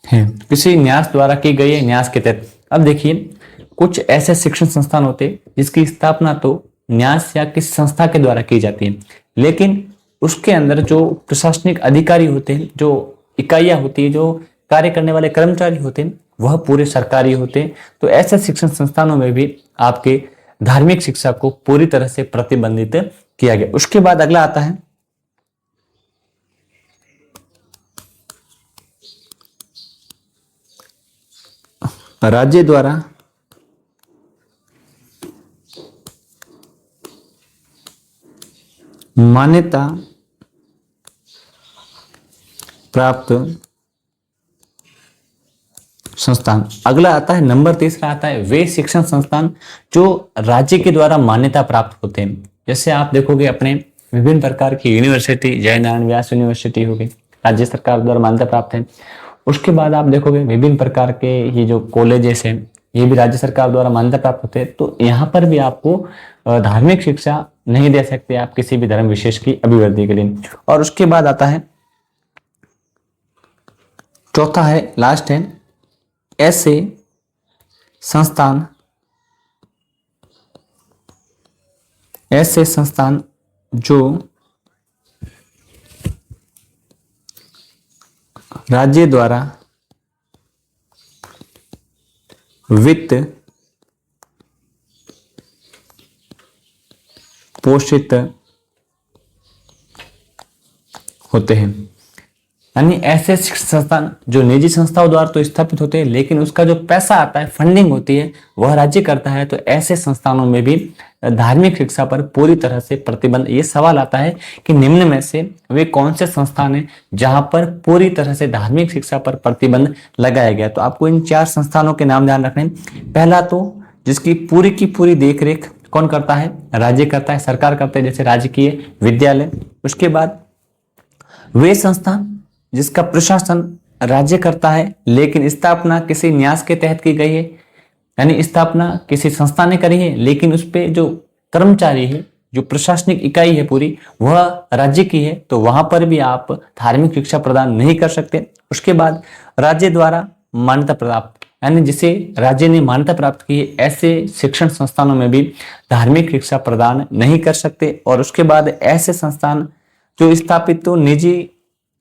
है। किसी न्यास द्वारा की गई है, न्यास के तहत। अब देखिए, कुछ ऐसे शिक्षण संस्थान होते हैं जिसकी स्थापना तो न्यास या किसी संस्था के द्वारा की जाती है, लेकिन उसके अंदर जो प्रशासनिक अधिकारी होते हैं, जो इकाइयां होती है, जो कार्य करने वाले कर्मचारी होते हैं, वह पूरे सरकारी होते हैं। तो ऐसे शिक्षण संस्थानों में भी आपके धार्मिक शिक्षा को पूरी तरह से प्रतिबंधित किया गया। उसके बाद अगला आता है राज्य द्वारा मान्यता प्राप्त संस्थान। अगला आता है नंबर 3 आता है वे शिक्षण संस्थान जो राज्य के द्वारा मान्यता प्राप्त होते हैं। जैसे आप देखोगे अपने विभिन्न प्रकार की यूनिवर्सिटी, जयनारायण व्यास यूनिवर्सिटी होगी, राज्य सरकार द्वारा मान्यता प्राप्त है। उसके बाद आप देखोगे विभिन्न प्रकार के ये जो कॉलेजेस हैं, ये भी राज्य सरकार द्वारा मान्यता प्राप्त होते हैं। तो यहाँ पर भी आपको धार्मिक शिक्षा नहीं दे सकते आप किसी भी धर्म विशेष की अभिवृद्धि के लिए। और उसके बाद आता है चौथा है, लास्ट है, ऐसे संस्थान जो राज्य द्वारा वित्त पोषित होते हैं। यानी ऐसे शिक्षण संस्थान जो निजी संस्थाओं द्वारा तो स्थापित होते हैं, लेकिन उसका जो पैसा आता है, फंडिंग होती है, वह राज्य करता है। तो ऐसे संस्थानों में भी धार्मिक शिक्षा पर पूरी तरह से प्रतिबंध। ये सवाल आता है कि निम्न में से वे कौन से संस्थान हैं जहां पर पूरी तरह से धार्मिक शिक्षा पर प्रतिबंध लगाया गया। तो आपको इन 4 संस्थानों के नाम ध्यान रखने हैं। पहला तो जिसकी पूरी की पूरी देखरेख कौन करता है? राज्य करता है, सरकार करता है, जैसे राजकीय विद्यालय। उसके बाद वे संस्थान जिसका प्रशासन राज्य करता है, लेकिन स्थापना किसी न्यास के तहत की गई है, यानी स्थापना किसी संस्था ने करी है, लेकिन उस पे जो कर्मचारी है, जो प्रशासनिक इकाई है पूरी, वह राज्य की है, तो वहां पर भी आप धार्मिक शिक्षा प्रदान नहीं कर सकते। उसके बाद राज्य द्वारा मान्यता प्राप्त, यानी जिसे राज्य ने मान्यता प्राप्त की है, ऐसे शिक्षण संस्थानों में भी धार्मिक शिक्षा प्रदान नहीं कर सकते। और उसके बाद ऐसे संस्थान जो स्थापित तो निजी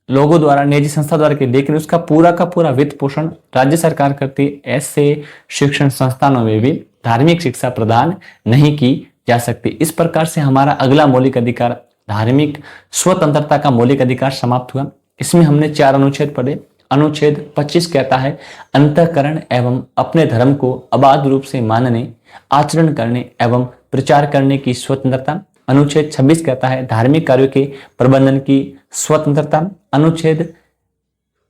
लोगों द्वारा, निजी संस्था द्वारा की, लेकिन उसका पूरा का पूरा वित्त पोषण राज्य सरकार करती है, ऐसे शिक्षण संस्थानों में भी धार्मिक शिक्षा प्रदान नहीं की जा सकती। इस प्रकार से हमारा अगला मौलिक अधिकार, धार्मिक स्वतंत्रता का मौलिक अधिकार समाप्त हुआ। इसमें हमने 4 अनुच्छेद पढ़े। अनुच्छेद 25 कहता है अंतःकरण एवं अपने धर्म को अबाध रूप से मानने, आचरण करने एवं प्रचार करने की स्वतंत्रता। अनुच्छेद 26 कहता है धार्मिक कार्यों के प्रबंधन की स्वतंत्रता। अनुच्छेद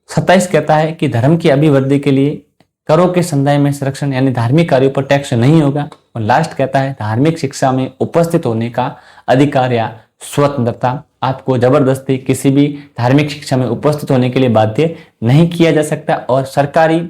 27 कहता है कि धर्म की अभिवृद्धि के लिए करों के संदाय में संरक्षण, यानी धार्मिक कार्यों पर टैक्स नहीं होगा। और लास्ट कहता है धार्मिक शिक्षा में उपस्थित होने का अधिकार या स्वतंत्रता। आपको जबरदस्ती किसी भी धार्मिक शिक्षा में उपस्थित होने के लिए बाध्य नहीं किया जा सकता। और सरकारी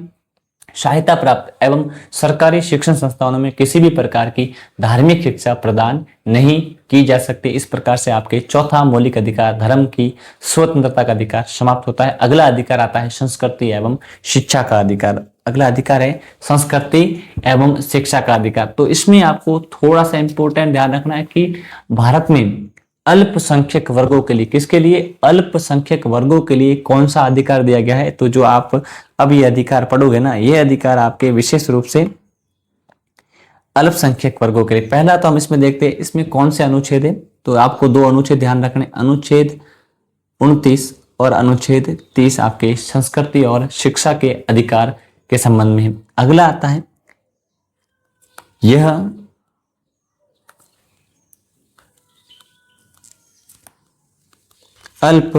सहायता प्राप्त एवं सरकारी शिक्षण संस्थानों में किसी भी प्रकार की धार्मिक शिक्षा प्रदान नहीं की जा सकती। इस प्रकार से आपके चौथा मौलिक अधिकार, धर्म की स्वतंत्रता का अधिकार समाप्त होता है। अगला अधिकार आता है संस्कृति एवं शिक्षा का अधिकार। अगला अधिकार है संस्कृति एवं शिक्षा का अधिकार। तो इसमें आपको थोड़ा सा इंपॉर्टेंट ध्यान रखना है कि भारत में अल्पसंख्यक वर्गों के लिए, किसके लिए? अल्पसंख्यक वर्गों के लिए कौन सा अधिकार दिया गया है? तो जो आप अब ये अधिकार पढ़ोगे ना, ये अधिकार आपके विशेष रूप से अल्पसंख्यक वर्गों के लिए। पहला तो हम इसमें देखते हैं इसमें कौन से अनुच्छेद है। तो आपको 2 अनुच्छेद ध्यान रखने, अनुच्छेद 29 और अनुच्छेद 30 आपके संस्कृति और शिक्षा के अधिकार के संबंध में है। अगला आता है यह अल्प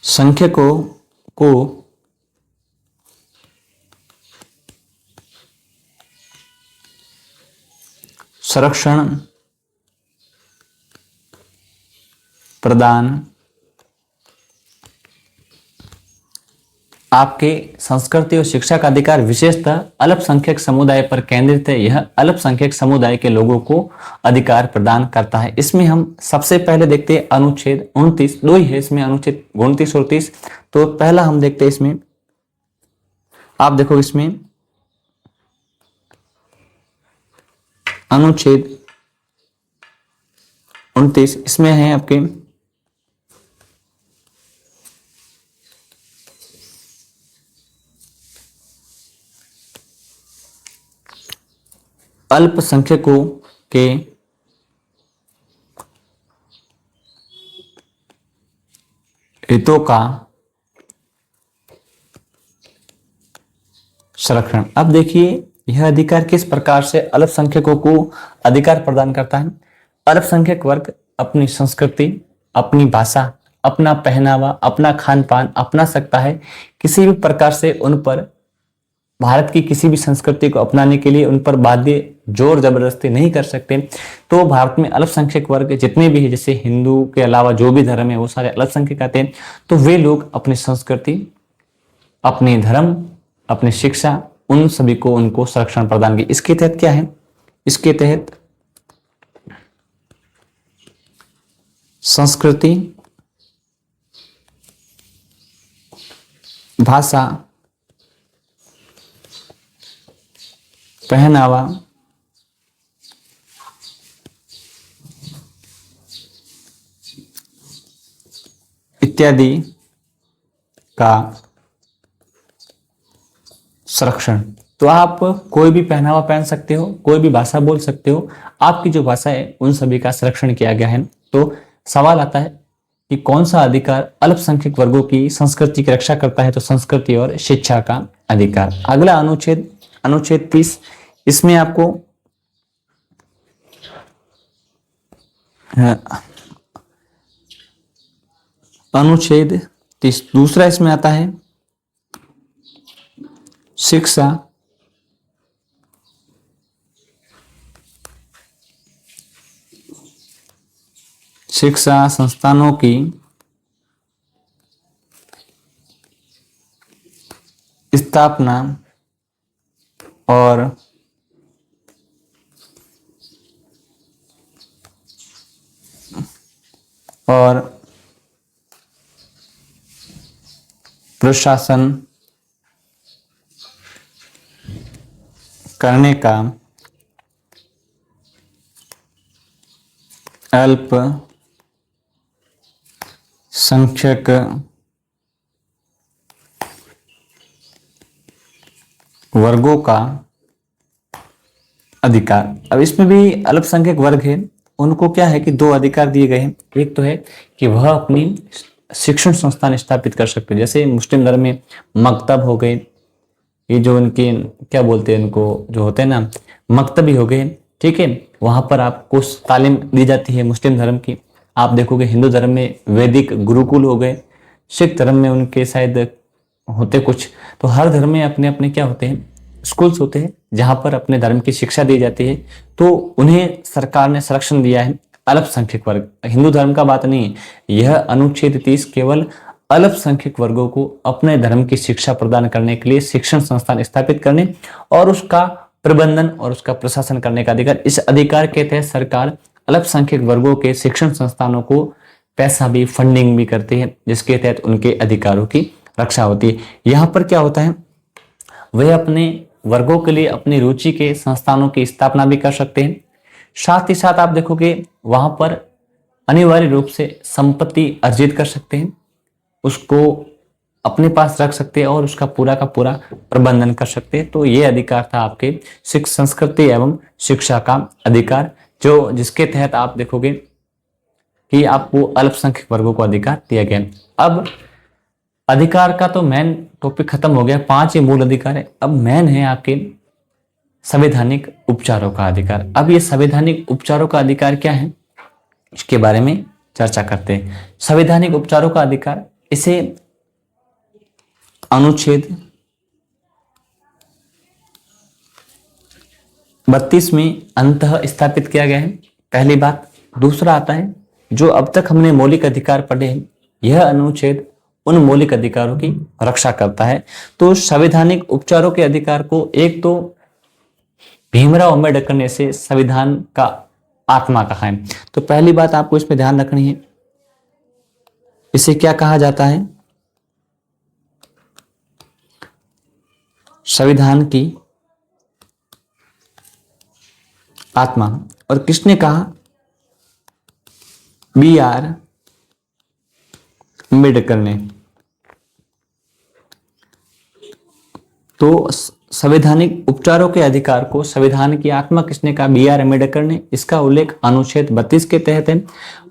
संख्यकों को संरक्षण प्रदान आपके संस्कृति और शिक्षा का अधिकार विशेषतः अल्पसंख्यक समुदाय पर केंद्रित है। यह अल्पसंख्यक समुदाय के लोगों को अधिकार प्रदान करता है। इसमें हम सबसे पहले देखते हैं अनुच्छेद 29, 2 ही है इसमें, अनुच्छेद 29 और 30। तो पहला हम देखते हैं इसमें, आप देखो इसमें अनुच्छेद 29, इसमें है आपके अल्पसंख्यकों के हितों का संरक्षण। अब देखिए यह अधिकार किस प्रकार से अल्पसंख्यकों को अधिकार प्रदान करता है। अल्पसंख्यक वर्ग अपनी संस्कृति, अपनी भाषा, अपना पहनावा, अपना खान पान अपना सकता है। किसी भी प्रकार से उन पर भारत की किसी भी संस्कृति को अपनाने के लिए उन पर बाध्य जोर जबरदस्ती नहीं कर सकते। तो भारत में अल्पसंख्यक वर्ग जितने भी है, जैसे हिंदू के अलावा जो भी धर्म है वो सारे अल्पसंख्यक आते हैं। तो वे लोग अपनी संस्कृति, अपनी धर्म, अपनी शिक्षा, उन सभी को उनको संरक्षण प्रदान की। इसके तहत क्या है, इसके तहत संस्कृति, भाषा, पहनावा, इत्यादि का संरक्षण। तो आप कोई भी पहनावा पहन सकते हो, कोई भी भाषा बोल सकते हो, आपकी जो भाषा है उन सभी का संरक्षण किया गया है। तो सवाल आता है कि कौन सा अधिकार अल्पसंख्यक वर्गों की संस्कृति की रक्षा करता है, तो संस्कृति और शिक्षा का अधिकार। अगला अनुच्छेद, अनुच्छेद 30, इसमें आपको अनुच्छेद 30 दूसरा इसमें आता है शिक्षा, शिक्षा संस्थानों की स्थापना और प्रशासन करने का अल्पसंख्यक वर्गों का अधिकार। अब इसमें भी अल्पसंख्यक वर्ग है, उनको क्या है कि दो अधिकार दिए गए हैं। एक तो है कि वह अपनी शिक्षण संस्थान स्थापित कर सकते हैं, जैसे मुस्लिम धर्म में मकतब हो गए, ये जो उनके क्या बोलते हैं, इनको जो होते हैं ना, मकतबी हो गए, ठीक है, वहां पर आपको तालीम दी जाती है मुस्लिम धर्म की। आप देखोगे हिंदू धर्म में वैदिक गुरुकुल हो गए, सिख धर्म में उनके शायद होते कुछ। तो हर धर्म में अपने अपने क्या होते हैं, स्कूल्स होते हैं जहां पर अपने धर्म की शिक्षा दी जाती है। तो उन्हें सरकार ने संरक्षण दिया है, अल्पसंख्यक वर्ग। हिंदू धर्म का बात नहीं है, यह अनुच्छेद 30 केवल अल्पसंख्यक वर्गों को अपने धर्म की शिक्षा प्रदान करने के लिए शिक्षण संस्थान स्थापित करने और उसका प्रबंधन और उसका प्रशासन करने का अधिकार। इस अधिकार के तहत सरकार अल्पसंख्यक वर्गों के शिक्षण संस्थानों को पैसा भी, फंडिंग भी करती है, जिसके तहत उनके अधिकारों की रक्षा होती है। यहाँ पर क्या होता है, वे अपने वर्गों के लिए अपनी रुचि के संस्थानों की स्थापना भी कर सकते हैं। साथ ही साथ आप देखोगे वहां पर अनिवार्य रूप से संपत्ति अर्जित कर सकते हैं, उसको अपने पास रख सकते हैं और उसका पूरा का पूरा प्रबंधन कर सकते हैं। तो ये अधिकार था आपके संस्कृति एवं शिक्षा का अधिकार, जो जिसके तहत आप देखोगे कि आपको अल्पसंख्यक वर्गों को अधिकार दिया गया। अब अधिकार का तो मेन टॉपिक खत्म हो गया, 5 ही मूल अधिकार है। अब मेन है आपके संवैधानिक उपचारों का अधिकार। अब ये संवैधानिक उपचारों का अधिकार क्या है, इसके बारे में चर्चा करते हैं। संवैधानिक उपचारों का अधिकार, इसे अनुच्छेद 32 में अंततः स्थापित किया गया है, पहली बात। दूसरा आता है, जो अब तक हमने मौलिक अधिकार पढ़े हैं, यह अनुच्छेद उन मौलिक अधिकारों की रक्षा करता है। तो संवैधानिक उपचारों के अधिकार को एक तो भीमराव अम्बेडकर ने इसे संविधान का आत्मा कहा है। तो पहली बात आपको इसमें ध्यान रखनी है, इसे क्या कहा जाता है, संविधान की आत्मा। और किसने कहा, B.R. अम्बेडकर ने। तो संवैधानिक उपचारों के अधिकार को संविधान की आत्मा किसने कहा, B.R. अम्बेडकर ने। इसका उल्लेख अनुच्छेद 32 के तहत है।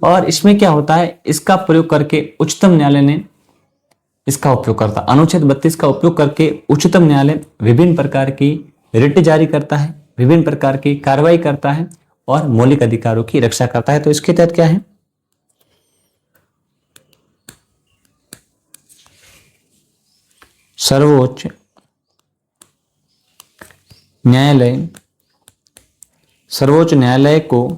और इसमें क्या होता है, इसका प्रयोग करके उच्चतम न्यायालय ने इसका उपयोग करता, अनुच्छेद 32 का उपयोग करके उच्चतम न्यायालय विभिन्न प्रकार की रिट जारी करता है, विभिन्न प्रकार की कार्रवाई करता है और मौलिक अधिकारों की रक्षा करता है। तो इसके तहत क्या है, सर्वोच्च न्यायालय को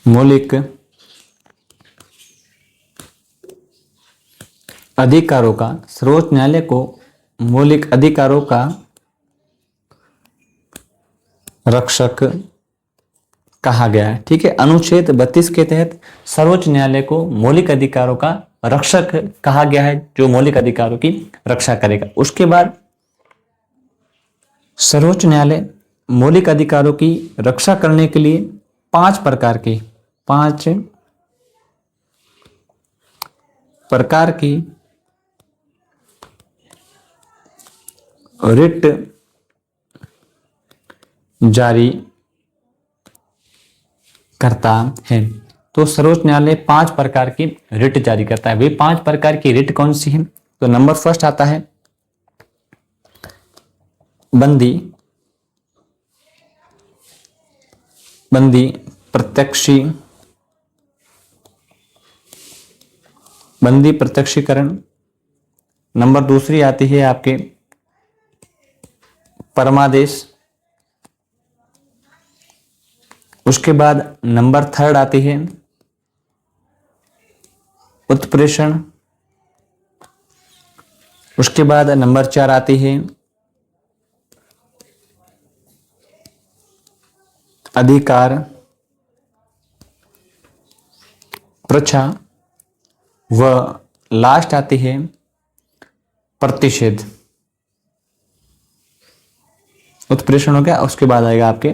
मौलिक अधिकारों का, सर्वोच्च न्यायालय को मौलिक अधिकारों का रक्षक कहा गया है। ठीक है, अनुच्छेद 32 के तहत सर्वोच्च न्यायालय को मौलिक अधिकारों का रक्षक कहा गया है, जो मौलिक अधिकारों की रक्षा करेगा। उसके बाद सर्वोच्च न्यायालय मौलिक अधिकारों की रक्षा करने के लिए पांच प्रकार की रिट जारी करता है। तो सर्वोच्च न्यायालय पांच प्रकार की रिट जारी करता है। वे पांच प्रकार की रिट कौन सी है? तो नंबर फर्स्ट आता है बंदी प्रत्यक्षीकरण। नंबर दूसरी आती है आपके परमादेश। उसके बाद नंबर थर्ड आती है उत्प्रेषण। उसके बाद नंबर 4 आती है अधिकार प्रच्छा व लास्ट आती है प्रतिषेध। उत्प्रेषण हो गया, उसके बाद आएगा आपके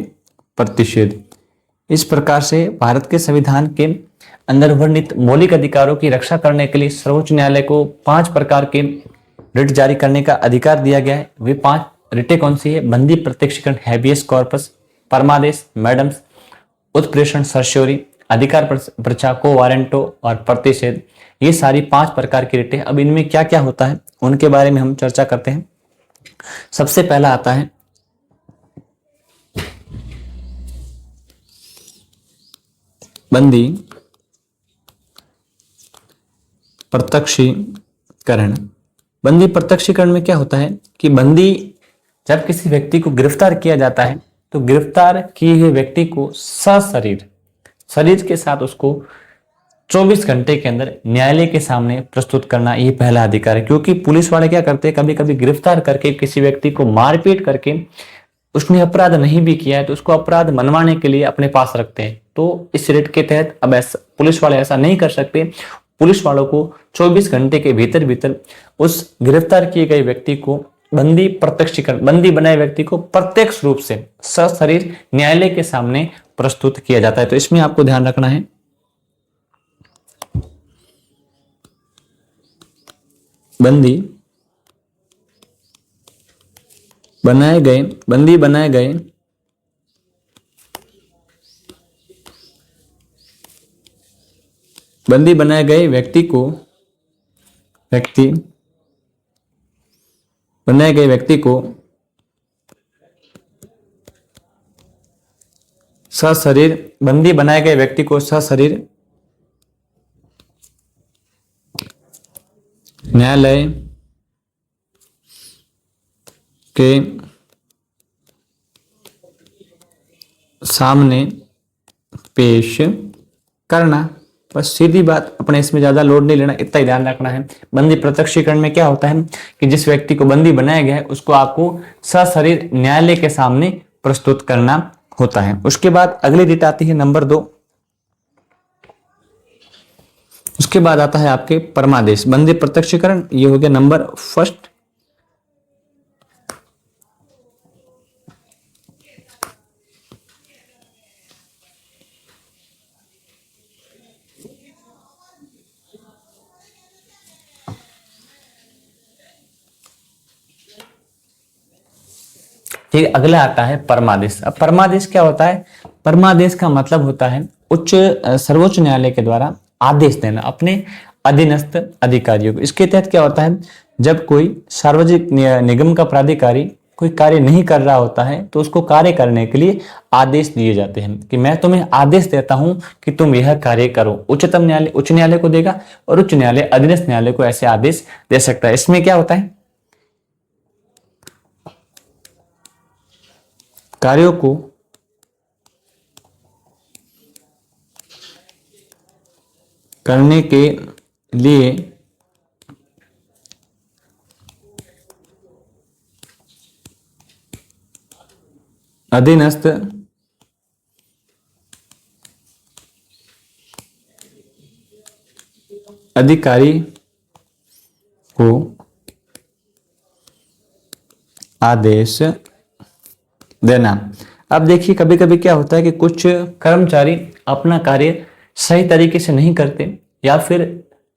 प्रतिषेध। इस प्रकार से भारत के संविधान के अंदर वर्णित मौलिक अधिकारों की रक्षा करने के लिए सर्वोच्च न्यायालय को पांच प्रकार के रिट जारी करने का अधिकार दिया गया है। वे पांच रिटें कौन सी है? बंदी प्रत्यक्षीकरण हैबियस कॉर्पस, परमादेश मैडम्स, उत्प्रेषण सर्श्योरी, अधिकार प्रच्छा को वारंटो और प्रतिषेध। ये सारी पांच प्रकार की रिटें। अब इनमें क्या क्या होता है उनके बारे में हम चर्चा करते हैं। सबसे पहला आता है बंदी प्रत्यक्षीकरण। बंदी प्रत्यक्षीकरण में क्या होता है कि बंदी जब किसी व्यक्ति को गिरफ्तार किया जाता है तो गिरफ्तार किए हुए व्यक्ति को शरीर के साथ उसको 24 घंटे के अंदर न्यायालय के सामने प्रस्तुत करना, ये पहला अधिकार है। क्योंकि पुलिस वाले क्या करते हैं, कभी कभी गिरफ्तार करके किसी व्यक्ति को मारपीट करके उसने अपराध नहीं भी किया है तो उसको अपराध मनवाने के लिए अपने पास रखते हैं। तो इस रिट के तहत अब ऐसा पुलिस वाले ऐसा नहीं कर सकते। पुलिस वालों को 24 घंटे के भीतर भीतर उस गिरफ्तार किए गए व्यक्ति को बंदी प्रत्यक्षीकरण, बंदी बनाए व्यक्ति को प्रत्यक्ष रूप से सशरीर न्यायालय के सामने प्रस्तुत किया जाता है। तो इसमें आपको ध्यान रखना है बंदी बनाए गए व्यक्ति को सशरीर न्यायालय के सामने पेश करना। बस सीधी बात, अपने इसमें ज्यादा लोड नहीं लेना, इतना ही ध्यान रखना है। बंदी प्रत्यक्षीकरण में क्या होता है कि जिस व्यक्ति को बंदी बनाया गया है उसको आपको सशरीर न्यायालय के सामने प्रस्तुत करना होता है। उसके बाद अगली रिट आती है नंबर 2। उसके बाद आता है आपके परमादेश। बंदी प्रत्यक्षीकरण ये हो गया नंबर फर्स्ट। ठीक, अगला आता है परमादेश। अब परमादेश क्या होता है? परमादेश का मतलब होता है सर्वोच्च न्यायालय के द्वारा आदेश देना अपने अधीनस्थ अधिकारियों को। इसके तहत क्या होता है, जब कोई सार्वजनिक निगम का प्राधिकारी कोई कार्य नहीं कर रहा होता है तो उसको कार्य करने के लिए आदेश दिए जाते हैं कि मैं तुम्हें आदेश देता हूं कि तुम यह कार्य करो। उच्चतम न्यायालय उच्च न्यायालय को देगा और उच्च न्यायालय अधीनस्थ न्यायालय को ऐसे आदेश दे सकता है। इसमें क्या होता है, कार्यों को करने के लिए अधीनस्थ अधिकारी को आदेश देना। अब देखिए कभी कभी क्या होता है कि कुछ कर्मचारी अपना कार्य सही तरीके से नहीं करते या फिर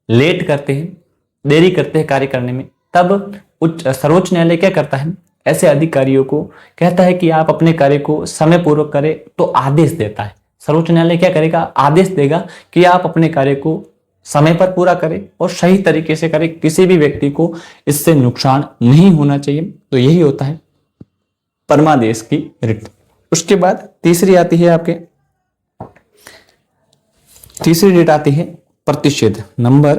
लेट करते हैं, देरी करते हैं कार्य करने में, तब सर्वोच्च न्यायालय क्या करता है, ऐसे अधिकारियों को कहता है कि आप अपने कार्य को समय पूर्वक करें, तो आदेश देता है। सर्वोच्च न्यायालय क्या करेगा, आदेश देगा कि आप अपने कार्य को समय पर पूरा करें और सही तरीके से करें, किसी भी व्यक्ति को इससे नुकसान नहीं होना चाहिए। तो यही होता है परमादेश की रिट। उसके बाद तीसरी रिट आती है प्रतिषेध नंबर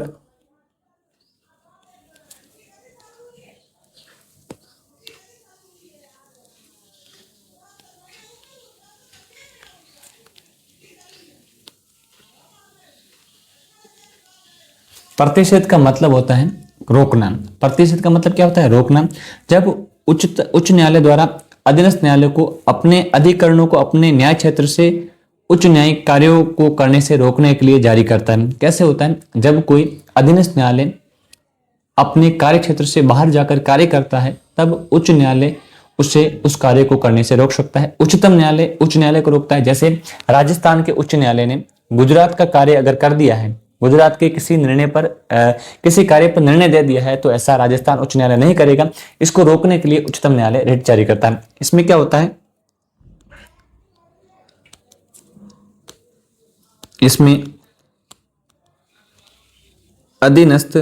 प्रतिषेध का मतलब होता है रोकना। प्रतिषेध का मतलब क्या होता है, रोकना। जब उच्च न्यायालय द्वारा अधीनस्थ न्यायालय को अपने अधिकरणों को अपने न्याय क्षेत्र से उच्च न्यायिक कार्यों को करने से रोकने के लिए जारी करता है। कैसे होता है, जब कोई अधीनस्थ न्यायालय अपने कार्य क्षेत्र से बाहर जाकर कार्य करता है, तब उच्च न्यायालय उसे उस कार्य को करने से रोक सकता है। उच्चतम न्यायालय उच्च न्यायालय को रोकता है। जैसे राजस्थान के उच्च न्यायालय ने गुजरात का कार्य अगर कर दिया है, गुजरात के किसी निर्णय पर किसी कार्य पर निर्णय दे दिया है, तो ऐसा राजस्थान उच्च न्यायालय नहीं करेगा। इसको रोकने के लिए उच्चतम न्यायालय रिट जारी करता है। इसमें क्या होता है, इसमें अधीनस्थ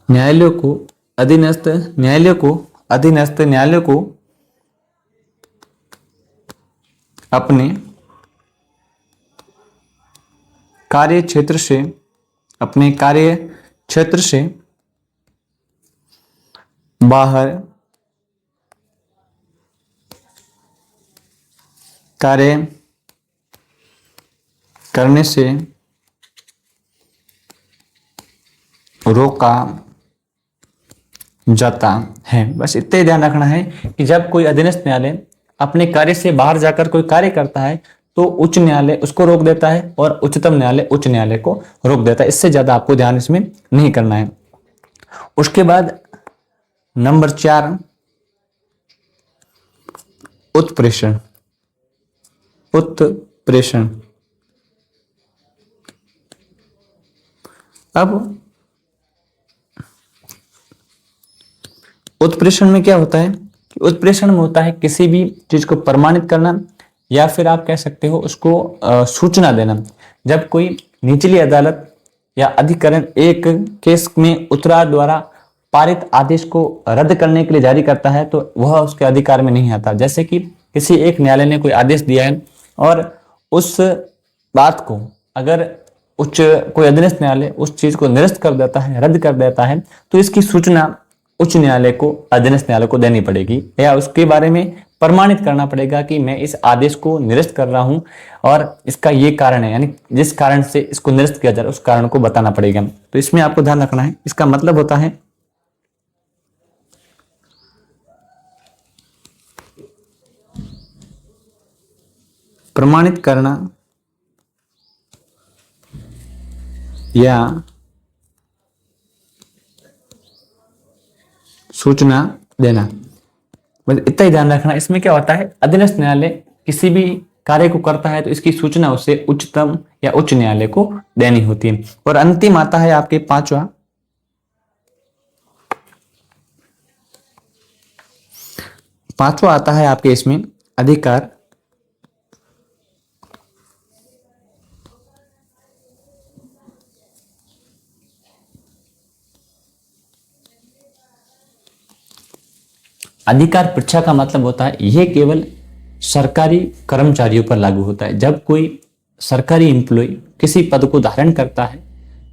न्यायालयों को अपने कार्य क्षेत्र से बाहर कार्य करने से रोका जाता है। बस इतना ही ध्यान रखना है कि जब कोई अधीनस्थ न्यायालय अपने कार्य से बाहर जाकर कोई कार्य करता है, तो उच्च न्यायालय उसको रोक देता है और उच्चतम न्यायालय उच्च न्यायालय को रोक देता है। इससे ज्यादा आपको ध्यान इसमें नहीं करना है। उसके बाद नंबर 4 उत्प्रेषण। अब उत्प्रेषण में क्या होता है, उत्प्रेषण में होता है किसी भी चीज को प्रमाणित करना, या फिर आप कह सकते हो उसको सूचना देना। जब कोई निचली अदालत या अधिकरण एक केस में उत्तराधिकार द्वारा पारित आदेश को रद्द करने के लिए जारी करता है, तो वह उसके अधिकार में नहीं आता। जैसे कि किसी एक न्यायालय ने कोई आदेश दिया है और उस बात को अगर कोई अधीनस्थ न्यायालय उस चीज को निरस्त कर देता है, रद्द कर देता है, तो इसकी सूचना उच्च न्यायालय को अधीनस्थ न्यायालय को देनी पड़ेगी, या उसके बारे में प्रमाणित करना पड़ेगा कि मैं इस आदेश को निरस्त कर रहा हूं और इसका ये कारण है, यानी जिस कारण से इसको निरस्त किया जा रहा है उस कारण को बताना पड़ेगा। तो इसमें आपको ध्यान रखना है, इसका मतलब होता है प्रमाणित करना या सूचना देना। बस इतना ही ध्यान रखना। इसमें क्या होता है, अधीनस्थ न्यायालय किसी भी कार्य को करता है तो इसकी सूचना उसे उच्चतम या उच्च न्यायालय को देनी होती है। और अंतिम आता है आपके पांचवा आता है आपके इसमें अधिकार अधिकार परीक्षा का मतलब होता है यह केवल सरकारी कर्मचारियों पर लागू होता है। जब कोई सरकारी एम्प्लॉय किसी पद को धारण करता है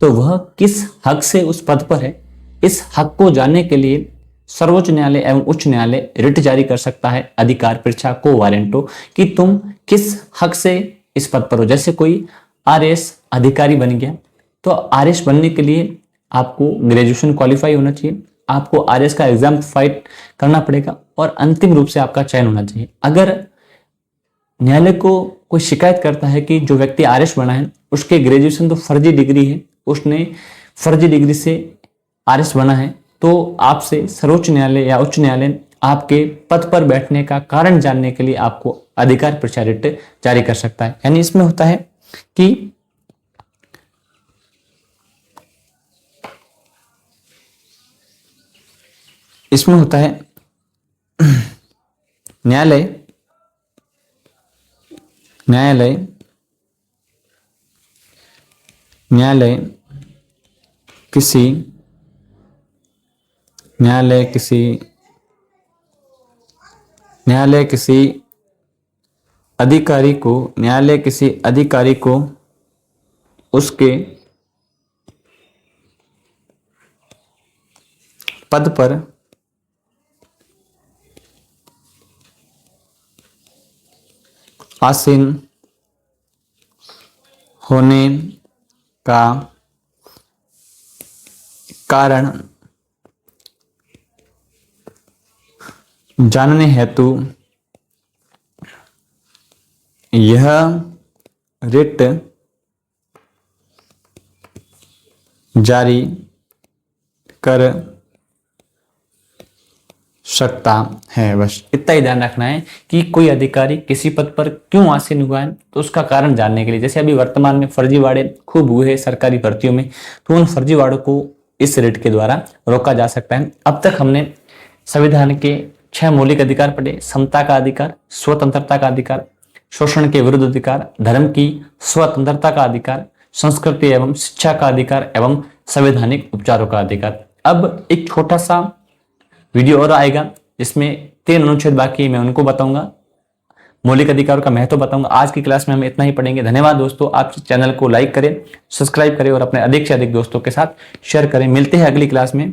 तो वह किस हक से उस पद पर है, इस हक को जानने के लिए सर्वोच्च न्यायालय एवं उच्च न्यायालय रिट जारी कर सकता है अधिकार परीक्षा को वारंटो, कि तुम किस हक से इस पद पर हो। जैसे कोई आरएएस अधिकारी बन गया तो आरएस बनने के लिए आपको ग्रेजुएशन क्वालिफाई होना चाहिए, आपको आरएस का एग्जाम फाइट करना पड़ेगा और अंतिम रूप से आपका चयन होना चाहिए। अगर न्यायालय को कोई शिकायत करता है कि जो व्यक्ति आरएस बना है उसके ग्रेजुएशन तो फर्जी डिग्री है, उसने फर्जी डिग्री से आरएस बना है, तो आपसे सर्वोच्च न्यायालय या उच्च न्यायालय आपके पद पर बैठने का कारण जानने के लिए आपको अधिकार परीक्षा रिट जारी कर सकता है। यानी इसमें होता है कि न्यायालय किसी अधिकारी को उसके पद पर आसीन होने का कारण जानने हेतु यह रिट जारी कर सकता है। बस इतना ही ध्यान रखना है कि कोई अधिकारी किसी पद पर क्यों आसीन हुआ है, तो उसका कारण जानने के लिए, जैसे अभी वर्तमान में फर्जीवाड़े खूब हुए हैं सरकारी भर्तियों में, तो उन फर्जीवाड़ों को इस रिट के द्वारा रोका जा सकता है। अब तक हमने संविधान के 6 मौलिक अधिकार पढ़े: समता का अधिकार, स्वतंत्रता का अधिकार, शोषण के विरुद्ध अधिकार, धर्म की स्वतंत्रता का अधिकार, संस्कृति एवं शिक्षा का अधिकार एवं संवैधानिक उपचारों का अधिकार। अब एक छोटा सा वीडियो और आएगा जिसमें 3 अनुच्छेद बाकी है, मैं उनको बताऊंगा, मौलिक अधिकारों का महत्व बताऊंगा। आज की क्लास में हम इतना ही पढ़ेंगे। धन्यवाद दोस्तों। आप चैनल को लाइक करें, सब्सक्राइब करें और अपने अधिक से अधिक दोस्तों के साथ शेयर करें। मिलते हैं अगली क्लास में।